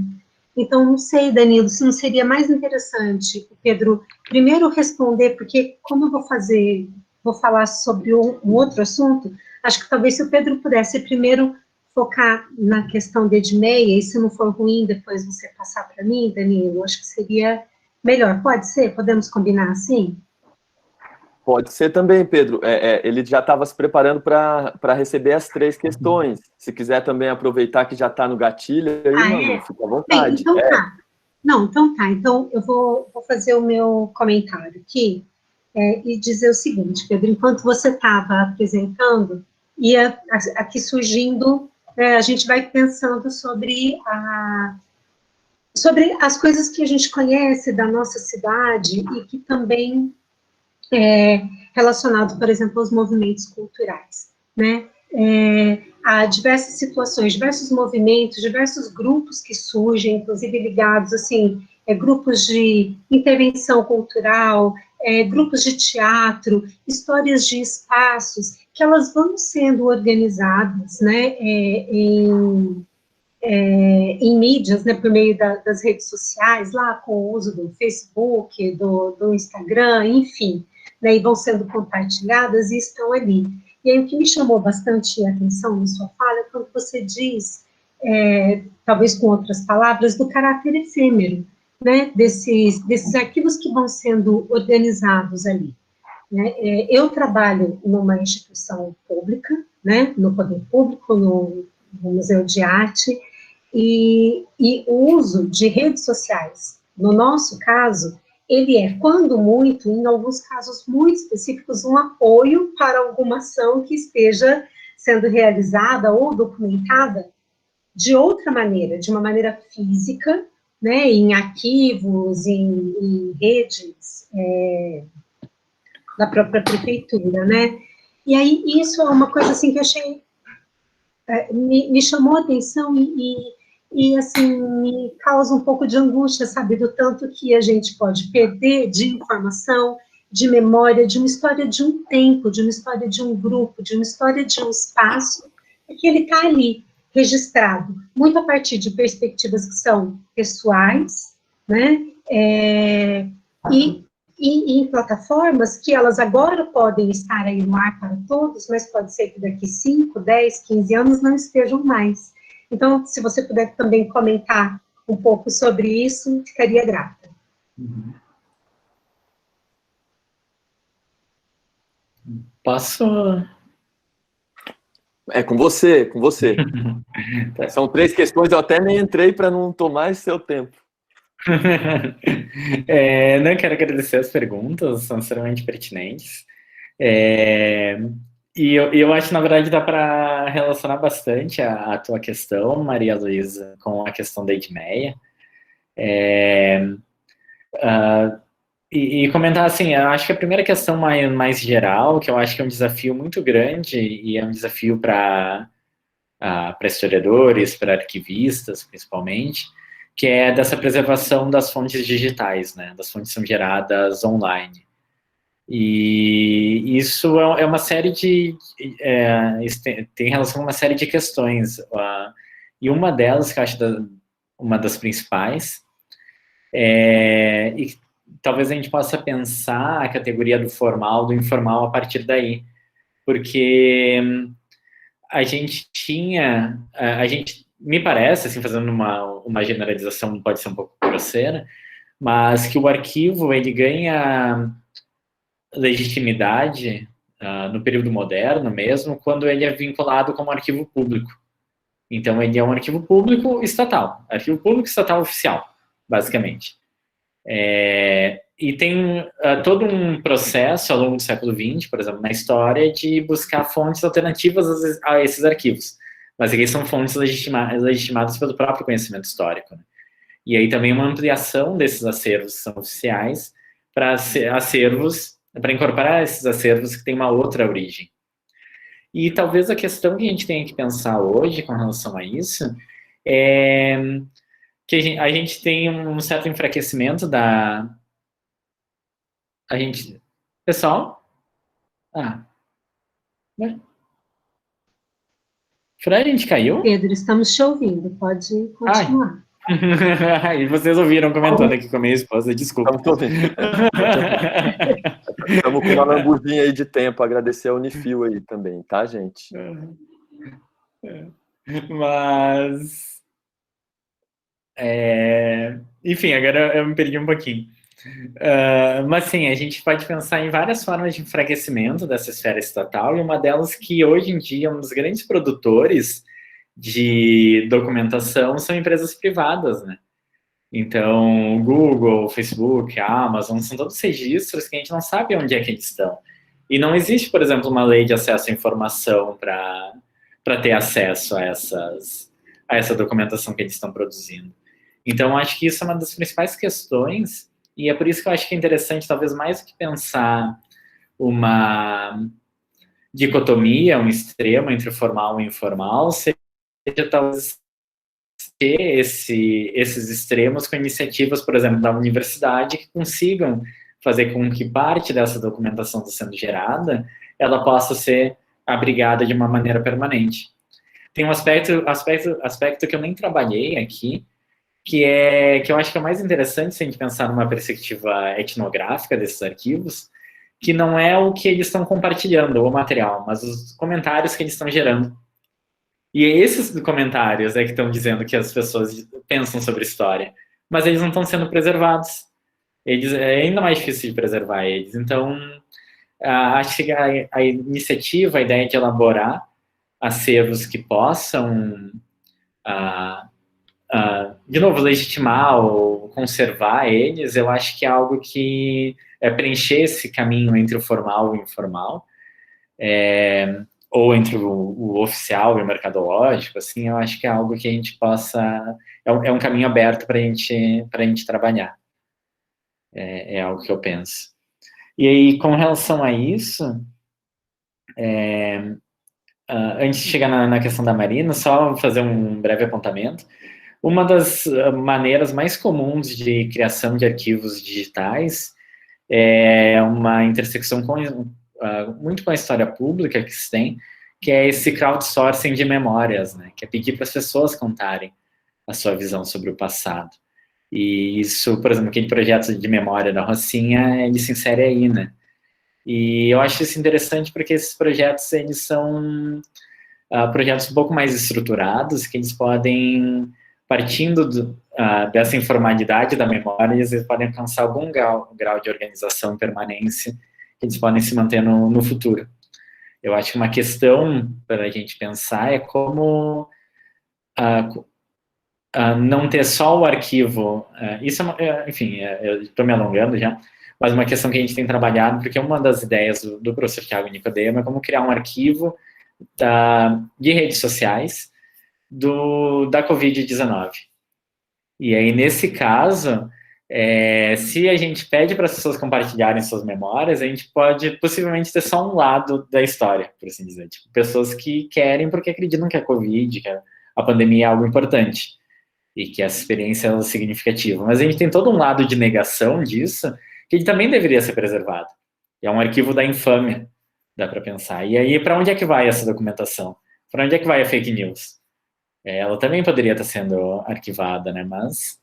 S4: Então, não sei, Danilo, se não seria mais interessante o Pedro primeiro responder, porque como eu vou falar sobre um outro assunto, acho que talvez se o Pedro pudesse primeiro focar na questão de Edmeia, e se não for ruim, depois você passar para mim, Danilo, acho que seria melhor. Pode ser? Podemos combinar assim?
S2: Pode ser também, Pedro. Ele já estava se preparando para receber as 3 questões. Se quiser também aproveitar que já está no gatilho, aí, Malu, fica à vontade.
S4: Bem, então tá. Não, então tá. Então eu vou fazer o meu comentário aqui e dizer o seguinte, Pedro, enquanto você estava apresentando, ia aqui surgindo, a gente vai pensando sobre as coisas que a gente conhece da nossa cidade e que também relacionado, por exemplo, aos movimentos culturais, né? Há diversas situações, diversos movimentos, diversos grupos que surgem, inclusive ligados, assim, grupos de intervenção cultural, grupos de teatro, histórias de espaços, que elas vão sendo organizadas, né, em mídias, né, por meio das redes sociais, lá com o uso do Facebook, do Instagram, enfim, né, e vão sendo compartilhadas e estão ali. E aí o que me chamou bastante a atenção na sua fala é quando você diz, talvez com outras palavras, do caráter efêmero, né, desses arquivos que vão sendo organizados ali. Né? Eu trabalho numa instituição pública, né, no poder público, no Museu de Arte, e o uso de redes sociais, no nosso caso, ele é, quando muito, em alguns casos muito específicos, um apoio para alguma ação que esteja sendo realizada ou documentada de outra maneira, de uma maneira física, né, em arquivos, em redes da própria prefeitura, né? E aí, isso é uma coisa, assim, que eu achei, me chamou a atenção e, assim, me causa um pouco de angústia, sabe, do tanto que a gente pode perder de informação, de memória, de uma história de um tempo, de uma história de um grupo, de uma história de um espaço, porque ele está ali, registrado, muito a partir de perspectivas que são pessoais, né, e em plataformas que elas agora podem estar aí no ar para todos, mas pode ser que daqui 5, 10, 15 anos não estejam mais. Então, se você puder também comentar um pouco sobre isso, ficaria grata.
S1: Posso?
S2: É com você, com você. São 3 questões, eu até nem entrei para não tomar esse seu tempo.
S1: Não quero agradecer as perguntas, são extremamente pertinentes. E eu acho, na verdade, dá para relacionar bastante a tua questão, Maria Luísa, com a questão da Edmeia. E comentar assim, eu acho que a primeira questão mais geral, que eu acho que é um desafio muito grande, e é um desafio para historiadores, para arquivistas, principalmente, que é dessa preservação das fontes digitais, né, das fontes que são geradas online. E isso é uma série tem relação com uma série de questões, e uma delas, que eu acho uma das principais, e talvez a gente possa pensar a categoria do formal, do informal a partir daí, porque a gente me parece, assim, fazendo uma generalização, pode ser um pouco grosseira, mas que o arquivo, ele ganha legitimidade no período moderno mesmo, quando ele é vinculado como arquivo público. Então, ele é um arquivo público estatal oficial, basicamente. E tem todo um processo ao longo do século XX, por exemplo, na história, de buscar fontes alternativas a esses arquivos. Mas aqui são fontes legitimadas pelo próprio conhecimento histórico, né? E aí também uma ampliação desses acervos que são oficiais para acervos, para incorporar esses acervos que têm uma outra origem. E talvez a questão que a gente tenha que pensar hoje com relação a isso é que a gente tem um certo enfraquecimento da... Pessoal? Fred, a gente caiu?
S4: Pedro, estamos te ouvindo, pode continuar.
S1: E vocês ouviram comentando aqui com a minha esposa, desculpa.
S2: Estamos com uma lambuzinha aí de tempo, agradecer a Unifil aí também, tá, gente?
S1: Mas... enfim, agora eu me perdi um pouquinho. Mas sim, a gente pode pensar em várias formas de enfraquecimento dessa esfera estatal, e uma delas que hoje em dia um dos grandes produtores de documentação são empresas privadas, né? Então, Google, Facebook, Amazon, são todos registros que a gente não sabe onde é que eles estão. E não existe, por exemplo, uma lei de acesso à informação para ter acesso a essa documentação que eles estão produzindo. Então, acho que isso é uma das principais questões, e é por isso que eu acho que é interessante, talvez mais do que pensar uma dicotomia, um extremo entre o formal e o informal, seja talvez ter esses extremos com iniciativas, por exemplo, da universidade, que consigam fazer com que parte dessa documentação está sendo gerada, ela possa ser abrigada de uma maneira permanente. Tem um aspecto que eu nem trabalhei aqui, que eu acho que é mais interessante se a gente pensar numa perspectiva etnográfica desses arquivos, que não é o que eles estão compartilhando, o material, mas os comentários que eles estão gerando. E esses comentários que estão dizendo que as pessoas pensam sobre história, mas eles não estão sendo preservados. É ainda mais difícil de preservar eles. Então, acho que a iniciativa, a ideia de elaborar acervos que possam, de novo, legitimar ou conservar eles, eu acho que é algo que é preencher esse caminho entre o formal e o informal, ou entre o oficial e o mercadológico, assim, eu acho que é algo que a gente possa... É um caminho aberto para a gente trabalhar. É algo que eu penso. E aí, com relação a isso, antes de chegar na questão da Marina, só fazer um breve apontamento. Uma das maneiras mais comuns de criação de arquivos digitais é uma intersecção muito com a história pública que se tem, que é esse crowdsourcing de memórias, né? Que é pedir para as pessoas contarem a sua visão sobre o passado. E isso, por exemplo, aquele projeto de memória da Rocinha, ele se insere aí, né? E eu acho isso interessante porque esses projetos, eles são projetos um pouco mais estruturados, que eles podem, partindo dessa informalidade da memória, eles podem alcançar algum grau de organização e permanência, que eles podem se manter no futuro. Eu acho que uma questão para a gente pensar é como não ter só o arquivo, isso enfim, eu estou me alongando já, mas uma questão que a gente tem trabalhado, porque uma das ideias do professor Thiago Nicodemo é como criar um arquivo de redes sociais da Covid-19. E aí, nesse caso, se a gente pede para as pessoas compartilharem suas memórias, a gente pode possivelmente ter só um lado da história, por assim dizer. Tipo, pessoas que querem porque acreditam que a Covid, que a pandemia é algo importante e que essa experiência é significativa. Mas a gente tem todo um lado de negação disso, que ele também deveria ser preservado. É um arquivo da infâmia, dá para pensar. E aí, para onde é que vai essa documentação? Para onde é que vai a fake news? Ela também poderia estar sendo arquivada, né? Mas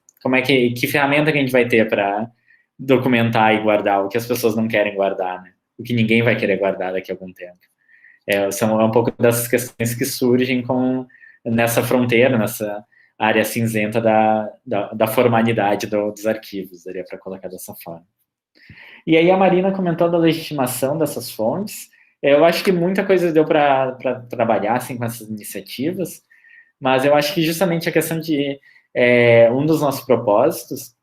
S1: que ferramenta que a gente vai ter para documentar e guardar o que as pessoas não querem guardar, né? O que ninguém vai querer guardar daqui a algum tempo. São um pouco dessas questões que surgem com nessa fronteira, nessa área cinzenta da formalidade dos arquivos, daria para colocar dessa forma. E aí a Marina comentou da legitimação dessas fontes. Eu acho que muita coisa deu para trabalhar assim, com essas iniciativas, mas eu acho que justamente a questão de um dos nossos propósitos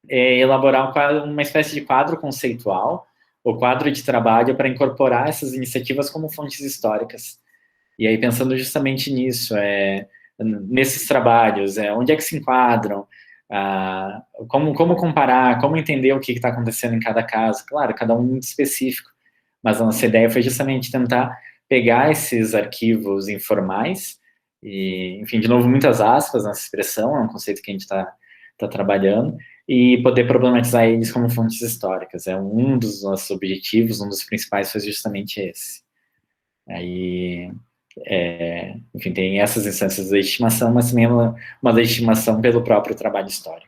S1: é elaborar uma espécie de quadro conceitual, ou quadro de trabalho para incorporar essas iniciativas como fontes históricas. E aí pensando justamente nisso, nesses trabalhos, onde é que se enquadram, como comparar, como entender o que está acontecendo em cada caso. Claro, cada um muito específico, mas a nossa ideia foi justamente tentar pegar esses arquivos informais, e, enfim, de novo, muitas aspas nessa expressão, é um conceito que a gente está trabalhando, e poder problematizar eles como fontes históricas. Um dos nossos objetivos, um dos principais foi justamente esse. Aí, enfim, tem essas instâncias de legitimação, mas também uma legitimação pelo próprio trabalho histórico.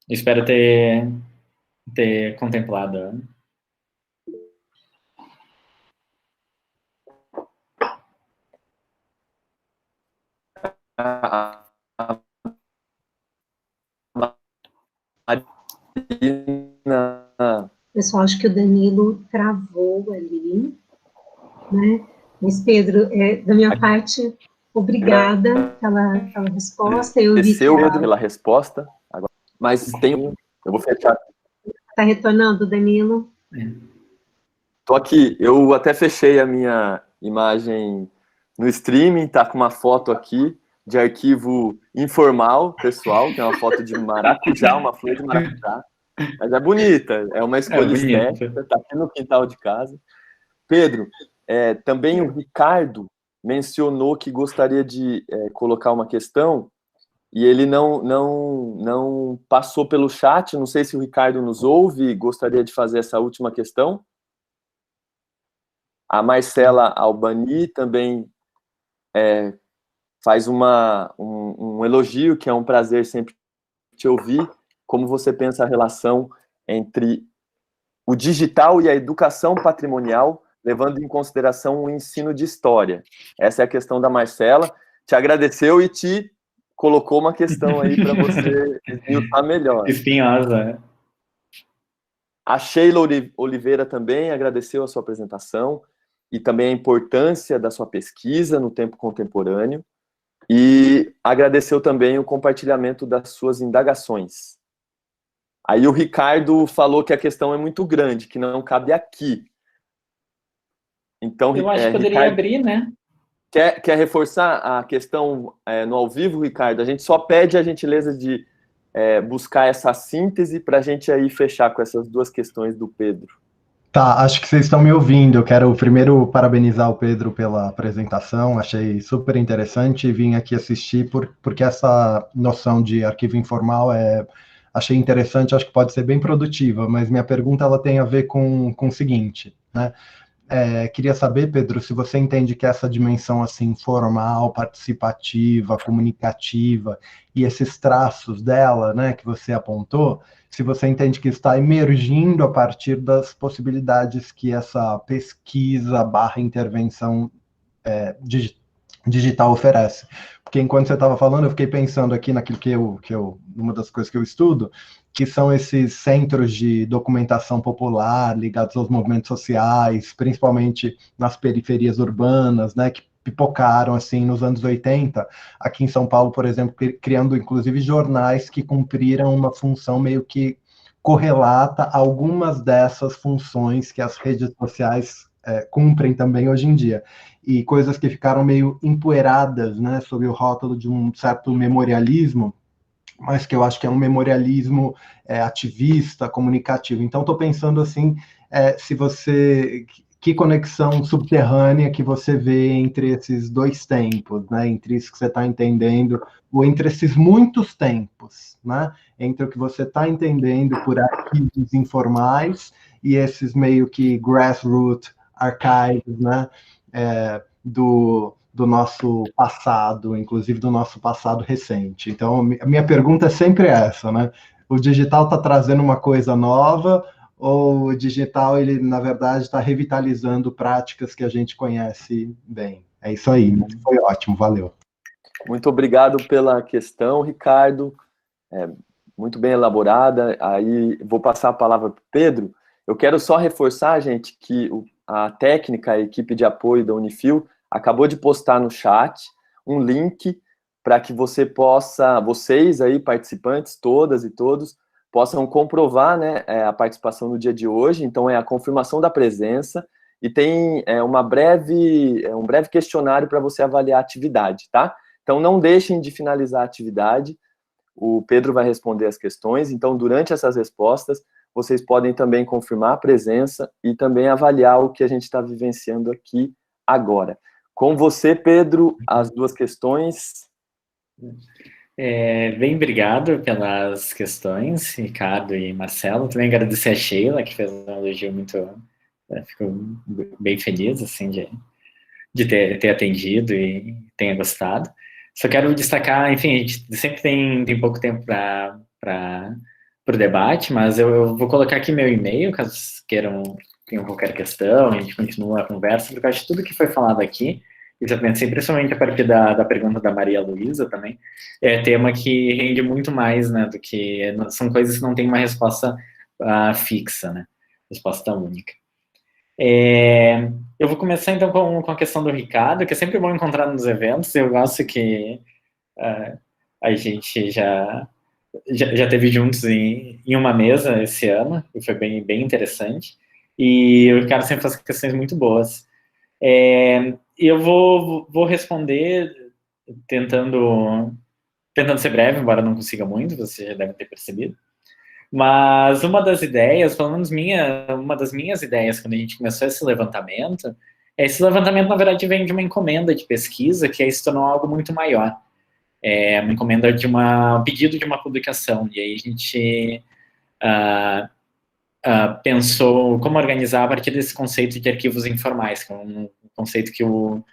S1: Espero ter contemplado.
S4: Pessoal, acho que o Danilo travou ali, né? Mas, Pedro, da minha parte, obrigada pela resposta. Eu vi
S2: pela resposta, agora, mas eu vou fechar.
S4: Está retornando, Danilo?
S2: Estou aqui, eu até fechei a minha imagem no streaming, tá com uma foto aqui de arquivo informal, pessoal, tem uma foto de maracujá, uma flor de maracujá, mas é bonita, é uma escolha estética, tá aqui no quintal de casa. Pedro, também o Ricardo mencionou que gostaria de colocar uma questão, e ele não passou pelo chat, não sei se o Ricardo nos ouve, gostaria de fazer essa última questão. A Marcela Albani também faz um elogio, que é um prazer sempre te ouvir. Como você pensa a relação entre o digital e a educação patrimonial, levando em consideração o ensino de história? Essa é a questão da Marcela. Te agradeceu e te colocou uma questão aí para você esmiuçar melhor.
S1: Espinhosa, né?
S2: A Sheila Oliveira também agradeceu a sua apresentação e também a importância da sua pesquisa no tempo contemporâneo, e agradeceu também o compartilhamento das suas indagações. Aí o Ricardo falou que a questão é muito grande, que não cabe aqui. Então,
S1: eu acho que poderia Ricardo, abrir, né?
S2: Quer reforçar a questão no ao vivo, Ricardo? A gente só pede a gentileza de buscar essa síntese para a gente aí fechar com essas duas questões do Pedro.
S5: Tá, acho que vocês estão me ouvindo. Eu quero primeiro parabenizar o Pedro pela apresentação, achei super interessante e vim aqui assistir porque essa noção de arquivo informal achei interessante, acho que pode ser bem produtiva, mas minha pergunta ela tem a ver com o seguinte, né? Queria saber, Pedro, se você entende que essa dimensão assim formal, participativa, comunicativa e esses traços dela, né, que você apontou, se você entende que está emergindo a partir das possibilidades que essa pesquisa / intervenção digital oferece. Porque enquanto você estava falando, eu fiquei pensando aqui naquilo uma das coisas que eu estudo, que são esses centros de documentação popular ligados aos movimentos sociais, principalmente nas periferias urbanas, né, que pipocaram assim nos anos 80, aqui em São Paulo, por exemplo, criando inclusive jornais que cumpriram uma função meio que correlata a algumas dessas funções que as redes sociais cumprem também hoje em dia. E coisas que ficaram meio empoeiradas, né, sob o rótulo de um certo memorialismo, mas que eu acho que é um memorialismo ativista, comunicativo. Então, estou pensando assim, que conexão subterrânea que você vê entre esses dois tempos, né? Entre isso que você está entendendo, ou entre esses muitos tempos, né? Entre o que você está entendendo por arquivos informais e esses meio que grassroots archives, né? Do nosso passado, inclusive do nosso passado recente. Então, a minha pergunta é sempre essa, né? O digital está trazendo uma coisa nova, ou o digital, ele, na verdade, está revitalizando práticas que a gente conhece bem? É isso aí, foi ótimo, valeu.
S2: Muito obrigado pela questão, Ricardo. Muito bem elaborada. Aí vou passar a palavra para o Pedro. Eu quero só reforçar, gente, que a técnica, a equipe de apoio da Unifil, acabou de postar no chat um link para que vocês aí, participantes, todas e todos, possam comprovar, né, a participação no dia de hoje. Então, é a confirmação da presença e tem um breve questionário para você avaliar a atividade, tá? Então, não deixem de finalizar a atividade. O Pedro vai responder as questões. Então, durante essas respostas, vocês podem também confirmar a presença e também avaliar o que a gente está vivenciando aqui agora. Com você, Pedro, as duas questões.
S1: Bem, obrigado pelas questões, Ricardo e Marcelo. Também agradecer a Sheila, que fez um elogio muito... Fico bem feliz, assim, de ter atendido e tenha gostado. Só quero destacar, enfim, a gente sempre tem pouco tempo para o debate, mas eu vou colocar aqui meu e-mail, caso tenham qualquer questão, a gente continua a conversa, porque eu acho que tudo que foi falado aqui, e eu pensei principalmente a partir da pergunta da Maria Luísa também, é tema que rende muito mais, né, do que... São coisas que não tem uma resposta fixa, né, resposta única. Eu vou começar, então, com a questão do Ricardo, que é sempre bom encontrar nos eventos. Eu gosto que a gente já teve juntos em uma mesa esse ano, e foi bem interessante. E o Ricardo sempre faz questões muito boas. Eu vou responder tentando ser breve, embora não consiga muito, você já deve ter percebido. Mas uma das ideias, pelo menos uma das minhas ideias quando a gente começou esse levantamento, na verdade, vem de uma encomenda de pesquisa que aí se tornou algo muito maior. Uma encomenda de um pedido de uma publicação. E aí a gente pensou como organizar a partir desse conceito de arquivos informais, que é um conceito que o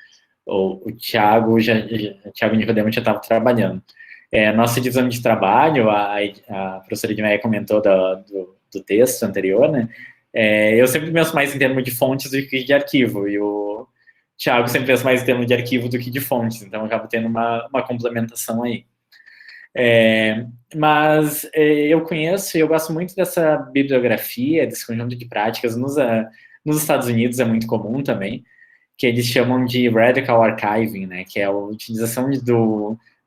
S1: Thiago Nicodemo já estava trabalhando. Nossa divisão de trabalho, a professora Edmeia comentou do texto anterior, né? Eu sempre penso mais em termos de fontes do que de arquivo, e o Thiago sempre pensa mais em termos de arquivo do que de fontes, então acaba tendo uma complementação aí. Mas eu conheço e eu gosto muito dessa bibliografia, desse conjunto de práticas. Nos Estados Unidos é muito comum também, que eles chamam de Radical Archiving, né? Que é a utilização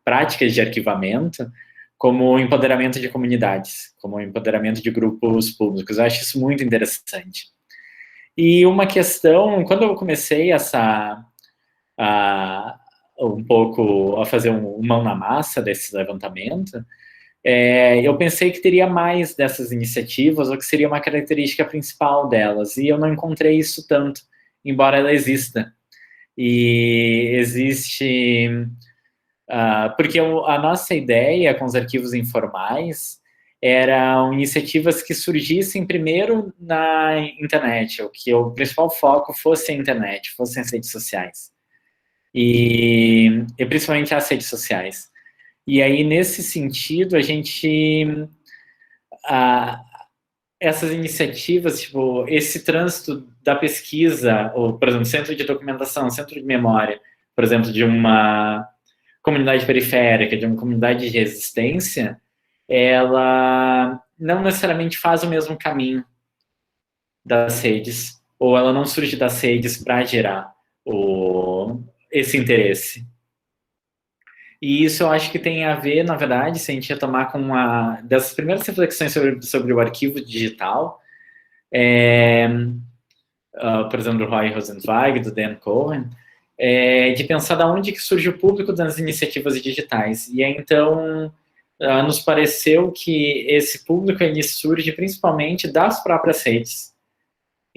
S1: práticas de arquivamento como empoderamento de comunidades, como empoderamento de grupos públicos. Eu acho isso muito interessante. E uma questão, quando eu comecei um pouco a fazer mão na massa desse levantamento, eu pensei que teria mais dessas iniciativas, ou que seria uma característica principal delas, e eu não encontrei isso tanto, embora ela exista. E existe... porque a nossa ideia com os arquivos informais eram iniciativas que surgissem primeiro na internet, ou que o principal foco fosse a internet, fossem as redes sociais. E principalmente as redes sociais. E aí, nesse sentido, a gente... essas iniciativas, tipo, esse trânsito da pesquisa, ou, por exemplo, centro de documentação, centro de memória, por exemplo, de uma comunidade periférica, de uma comunidade de resistência, ela não necessariamente faz o mesmo caminho das redes, ou ela não surge das redes para gerar esse interesse. E isso eu acho que tem a ver, na verdade, se a gente retomar com uma das primeiras reflexões sobre o arquivo digital, por exemplo, do Roy Rosenzweig, do Dan Cohen, de pensar de onde que surge o público das iniciativas digitais. E aí, então, nos pareceu que esse público ele surge principalmente das próprias redes.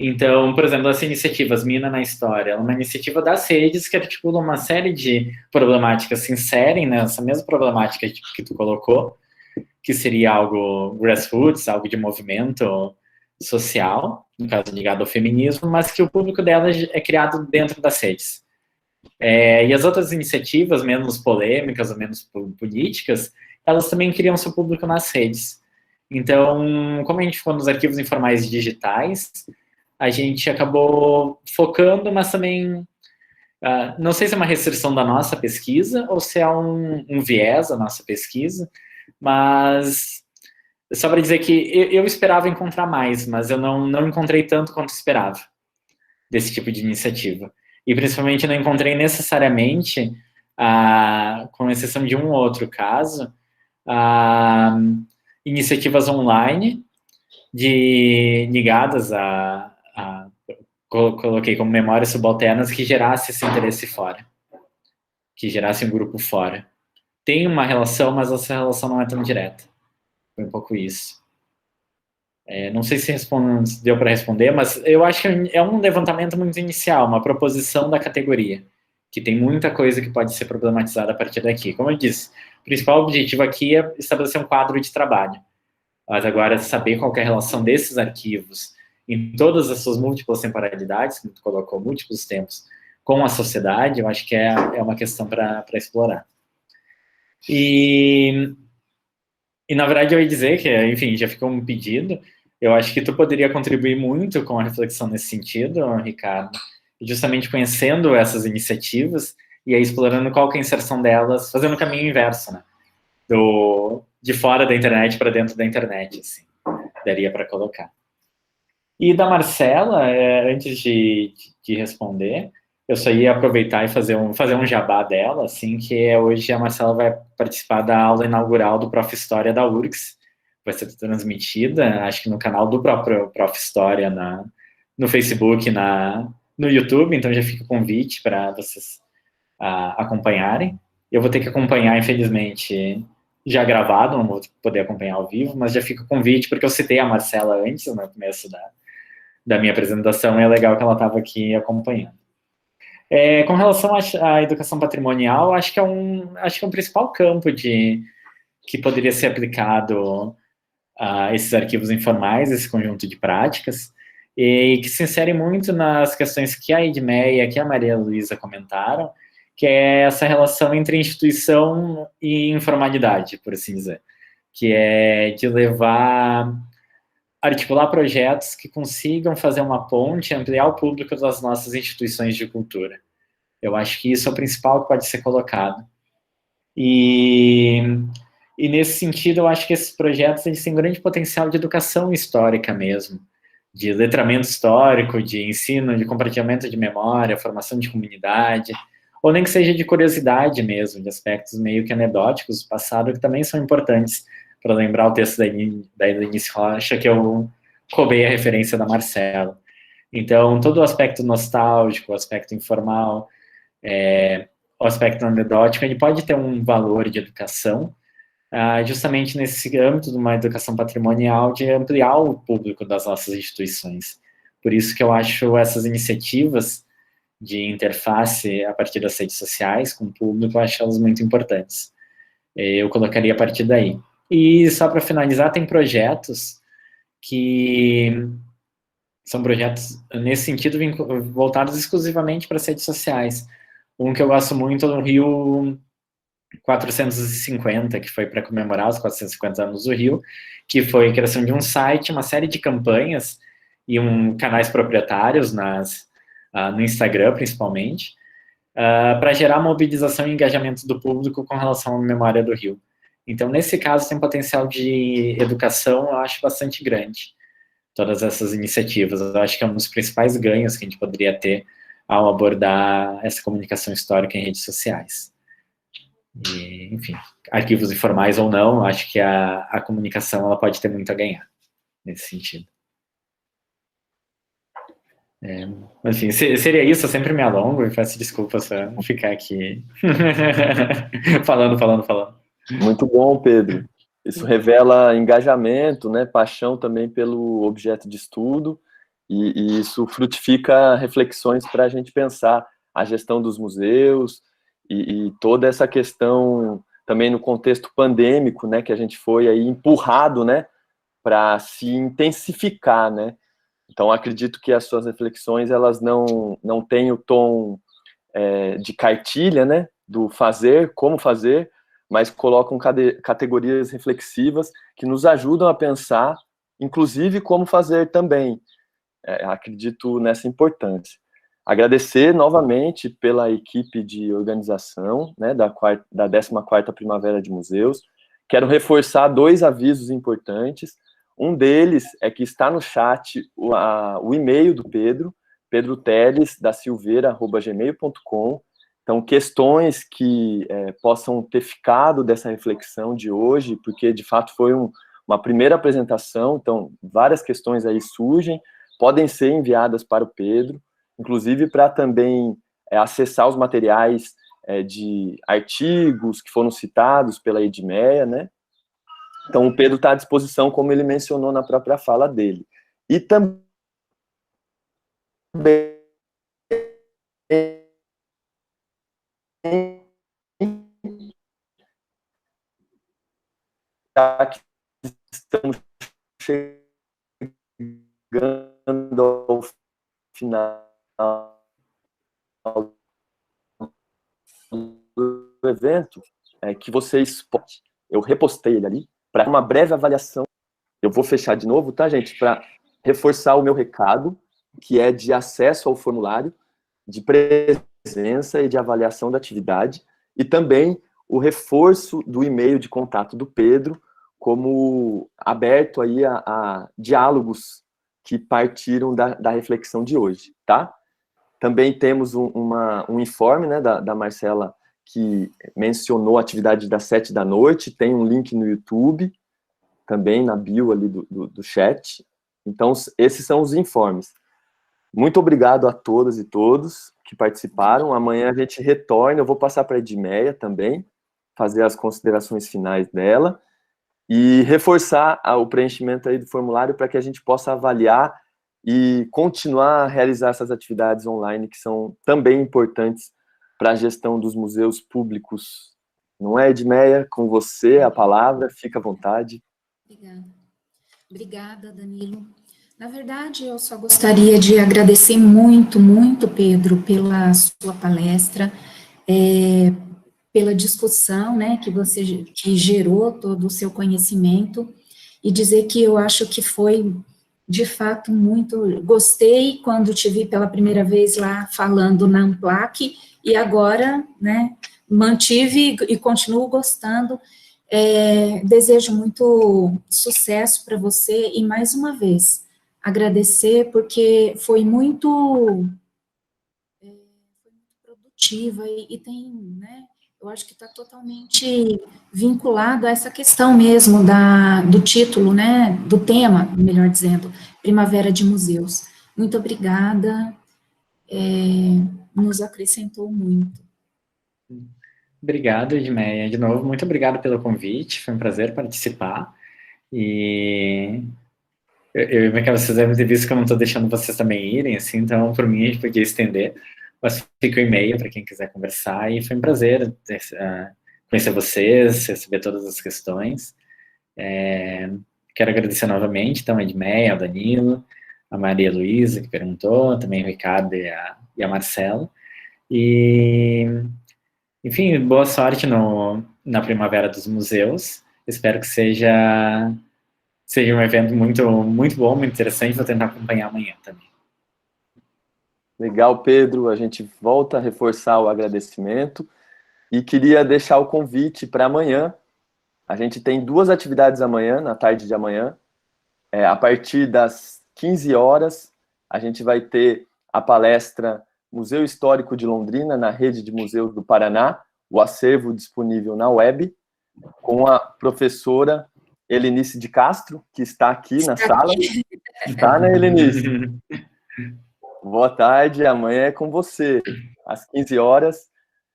S1: Então, por exemplo, as iniciativas Mina na História, é uma iniciativa das redes que articula uma série de problemáticas, se inserem nessa mesma problemática que tu colocou, que seria algo grassroots, algo de movimento social, no caso ligado ao feminismo, mas que o público dela é criado dentro das redes. E as outras iniciativas, menos polêmicas ou menos políticas, elas também criam seu público nas redes. Então, como a gente ficou nos arquivos informais digitais, a gente acabou focando, mas também, não sei se é uma restrição da nossa pesquisa ou se é um viés da nossa pesquisa, mas só para dizer que eu esperava encontrar mais, mas eu não encontrei tanto quanto esperava desse tipo de iniciativa. E principalmente não encontrei necessariamente, com exceção de um ou outro caso, iniciativas online ligadas coloquei como memórias subalternas que gerasse esse interesse fora, que gerasse um grupo fora. Tem uma relação, mas essa relação não é tão direta. Foi um pouco isso. Não sei se deu para responder, mas eu acho que é um levantamento muito inicial, uma proposição da categoria, que tem muita coisa que pode ser problematizada a partir daqui. Como eu disse, o principal objetivo aqui é estabelecer um quadro de trabalho. Mas agora, saber qual é a relação desses arquivos em todas as suas múltiplas temporalidades, como tu colocou, múltiplos tempos, com a sociedade, eu acho que é uma questão para explorar. E, na verdade, eu ia dizer que, enfim, já ficou um pedido. Eu acho que tu poderia contribuir muito com a reflexão nesse sentido, Ricardo, justamente conhecendo essas iniciativas e aí explorando qual que é a inserção delas, fazendo o caminho inverso, né? De fora da internet para dentro da internet, assim, daria para colocar. E da Marcela, antes de responder, eu só ia aproveitar e fazer um jabá dela, assim, que hoje a Marcela vai participar da aula inaugural do Prof. História da URGS, vai ser transmitida, acho que no canal do próprio Prof. História, no Facebook, no YouTube, então já fica o convite para vocês acompanharem. Eu vou ter que acompanhar, infelizmente, já gravado, não vou poder acompanhar ao vivo, mas já fica o convite, porque eu citei a Marcela antes, no começo da minha apresentação, e é legal que ela estava aqui acompanhando. Com relação à educação patrimonial, acho que é um principal campo que poderia ser aplicado a esses arquivos informais, esse conjunto de práticas, e que se insere muito nas questões que a Edmeia, que a Maria Luísa comentaram, que é essa relação entre instituição e informalidade, por assim dizer, que é de articular projetos que consigam fazer uma ponte, ampliar o público das nossas instituições de cultura. Eu acho que isso é o principal que pode ser colocado. E nesse sentido, eu acho que esses projetos eles têm grande potencial de educação histórica mesmo, de letramento histórico, de ensino, de compartilhamento de memória, formação de comunidade, ou nem que seja de curiosidade mesmo, de aspectos meio que anedóticos do passado, que também são importantes para lembrar o texto da Helenice Rocha, que eu roubei a referência da Marcela. Então, todo o aspecto nostálgico, o aspecto informal, o aspecto anedótico, ele pode ter um valor de educação, justamente nesse âmbito de uma educação patrimonial, de ampliar o público das nossas instituições. Por isso que eu acho essas iniciativas de interface a partir das redes sociais com o público, eu acho elas muito importantes. Eu colocaria a partir daí. E só para finalizar, tem projetos que são projetos, nesse sentido, voltados exclusivamente para as redes sociais. Um que eu gosto muito é o Rio 450, que foi para comemorar os 450 anos do Rio, que foi a criação de um site, uma série de campanhas e canais proprietários no Instagram, principalmente, para gerar mobilização e engajamento do público com relação à memória do Rio. Então, nesse caso, tem potencial de educação, eu acho, bastante grande, todas essas iniciativas. Eu acho que é um dos principais ganhos que a gente poderia ter ao abordar essa comunicação histórica em redes sociais. E, enfim, arquivos informais ou não, acho que a comunicação ela pode ter muito a ganhar nesse sentido. Enfim, seria isso, eu sempre me alongo e peço desculpas por ficar aqui falando.
S2: Muito bom, Pedro. Isso revela engajamento, né, paixão também pelo objeto de estudo, e isso frutifica reflexões para a gente pensar a gestão dos museus e toda essa questão também no contexto pandêmico, né, que a gente foi aí empurrado, né, para se intensificar, né. Então, acredito que as suas reflexões, elas não têm o tom de cartilha, né, do fazer, como fazer, mas colocam categorias reflexivas que nos ajudam a pensar, inclusive, como fazer também. Acredito nessa importância. Agradecer novamente pela equipe de organização, né, da 14ª Primavera de Museus. Quero reforçar 2 avisos importantes. Um deles é que está no chat o e-mail do Pedro, pedroteles.silveira@gmail.com. Então, questões que possam ter ficado dessa reflexão de hoje, porque, de fato, foi uma primeira apresentação, então, várias questões aí surgem, podem ser enviadas para o Pedro, inclusive para também acessar os materiais de artigos que foram citados pela Edmeia, né? Então, o Pedro está à disposição, como ele mencionou na própria fala dele. E também já que estamos chegando ao final do evento, que vocês podem, eu repostei ele ali, para uma breve avaliação. Eu vou fechar de novo, tá, gente? Para reforçar o meu recado, que é de acesso ao formulário, de presença e de avaliação da atividade, e também o reforço do e-mail de contato do Pedro, como aberto aí a diálogos que partiram da reflexão de hoje, tá? Também temos um informe, né, da Marcela, que mencionou a atividade das 7 da noite, tem um link no YouTube, também na bio ali do chat. Então, esses são os informes. Muito obrigado a todas e todos que participaram. Amanhã a gente retorna, eu vou passar para a Edmeia também, fazer as considerações finais dela, e reforçar o preenchimento aí do formulário para que a gente possa avaliar e continuar a realizar essas atividades online que são também importantes para a gestão dos museus públicos. Não é, Edmeia? Com você a palavra, fica à vontade.
S3: Obrigada. Obrigada, Danilo. Na verdade, eu só gostaria de agradecer muito, muito, Pedro, pela sua palestra, pela discussão, né, que gerou todo o seu conhecimento, e dizer que eu acho que foi, de fato, muito... Gostei quando te vi pela primeira vez lá falando na Amplac, e agora, né, mantive e continuo gostando. Desejo muito sucesso para você, e mais uma vez, agradecer, porque foi muito produtiva, e tem, né, eu acho que está totalmente vinculado a essa questão mesmo do título, né, do tema, melhor dizendo, Primavera de Museus. Muito obrigada, nos acrescentou muito.
S1: Obrigado, Edmeia. De novo, muito obrigado pelo convite, foi um prazer participar. E vocês devem ter visto que eu não estou deixando vocês também irem, assim, então, por mim, a gente podia estender. Mas fica o e-mail para quem quiser conversar, e foi um prazer conhecer vocês, receber todas as questões. Quero agradecer novamente, então, a Edmeia, ao Danilo, a Maria Luísa, que perguntou, também o Ricardo e a Marcela. E, enfim, boa sorte na Primavera dos Museus. Espero que seja um evento muito, muito bom, muito interessante. Vou tentar acompanhar amanhã também.
S2: Legal, Pedro. A gente volta a reforçar o agradecimento e queria deixar o convite para amanhã. A gente tem 2 atividades amanhã, na tarde de amanhã. A partir das 15 horas, a gente vai ter a palestra Museu Histórico de Londrina, na Rede de Museus do Paraná, o acervo disponível na web, com a professora Helenice de Castro, que está aqui na sala. Está, né, Helenice? Boa tarde, amanhã é com você, às 15 horas,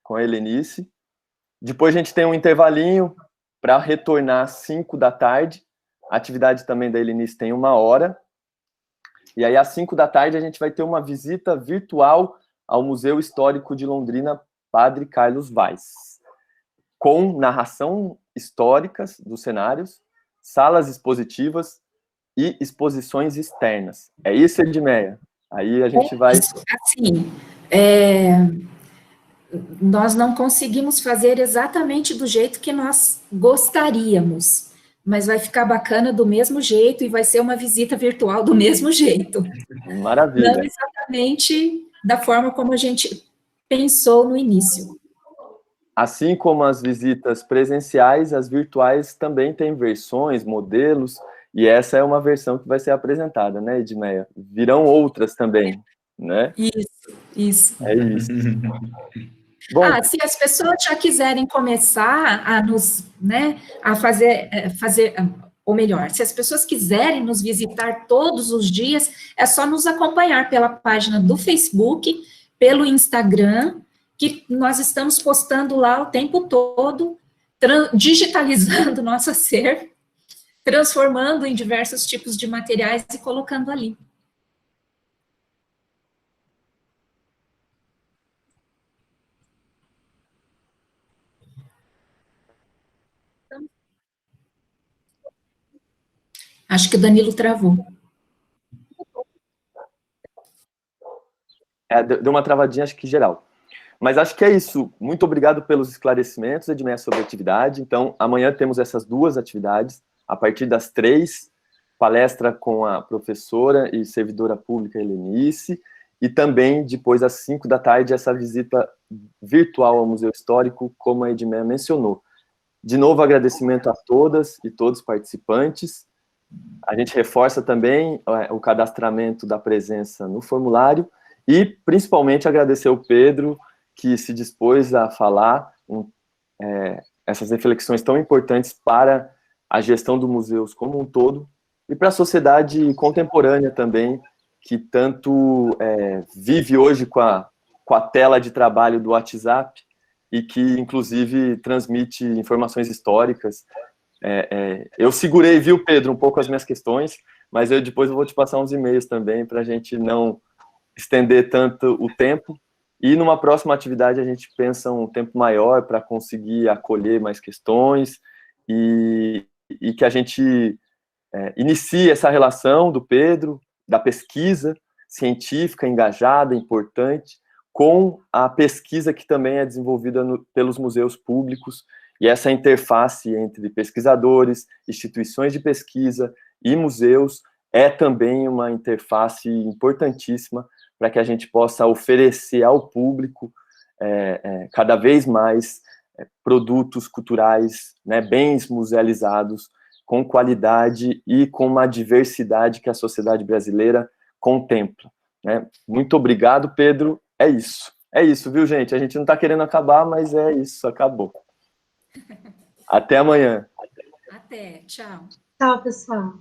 S2: com a Helenice. Depois a gente tem um intervalinho para retornar às 5 da tarde. A atividade também da Helenice tem 1 hora. E aí, às 5 da tarde, a gente vai ter uma visita virtual ao Museu Histórico de Londrina, Padre Carlos Vaz, com narração históricas dos cenários, salas expositivas e exposições externas. É isso, Edmeia? Aí a gente vai...
S3: Assim, nós não conseguimos fazer exatamente do jeito que nós gostaríamos, mas vai ficar bacana do mesmo jeito e vai ser uma visita virtual do mesmo jeito.
S2: Maravilha.
S3: Não exatamente da forma como a gente pensou no início.
S2: Assim como as visitas presenciais, as virtuais também têm versões, modelos, e essa é uma versão que vai ser apresentada, né, Edmeia? Virão outras também, né?
S3: Isso.
S2: É isso. Bom,
S3: Se as pessoas já quiserem começar a nos, né, a fazer, ou melhor, se as pessoas quiserem nos visitar todos os dias, é só nos acompanhar pela página do Facebook, pelo Instagram, que nós estamos postando lá o tempo todo, digitalizando o nosso acervo, transformando em diversos tipos de materiais e colocando ali. Acho que o Danilo travou.
S2: deu uma travadinha, acho que geral. Mas acho que é isso. Muito obrigado pelos esclarecimentos, Edmeia, sobre a atividade. Então, amanhã temos essas duas atividades. A partir das 3, palestra com a professora e servidora pública Helenice, e também, depois, às 5 da tarde, essa visita virtual ao Museu Histórico, como a Edmeia mencionou. De novo, agradecimento a todas e todos os participantes. A gente reforça também o cadastramento da presença no formulário e, principalmente, agradecer ao Pedro, que se dispôs a falar essas reflexões tão importantes para a gestão dos museus como um todo e para a sociedade contemporânea também, que tanto vive hoje com a tela de trabalho do WhatsApp e que, inclusive, transmite informações históricas. Eu segurei, viu, Pedro, um pouco as minhas questões, mas depois eu vou te passar uns e-mails também para a gente não estender tanto o tempo. E numa próxima atividade a gente pensa um tempo maior para conseguir acolher mais questões e que a gente inicie essa relação do Pedro, da pesquisa científica engajada, importante, com a pesquisa que também é desenvolvida pelos museus públicos, e essa interface entre pesquisadores, instituições de pesquisa e museus é também uma interface importantíssima para que a gente possa oferecer ao público cada vez mais produtos culturais, né, bens musealizados, com qualidade e com uma diversidade que a sociedade brasileira contempla. Né? Muito obrigado, Pedro. É isso, viu, gente? A gente não está querendo acabar, mas é isso, acabou. Até amanhã.
S3: Até, tchau.
S4: Tchau, pessoal.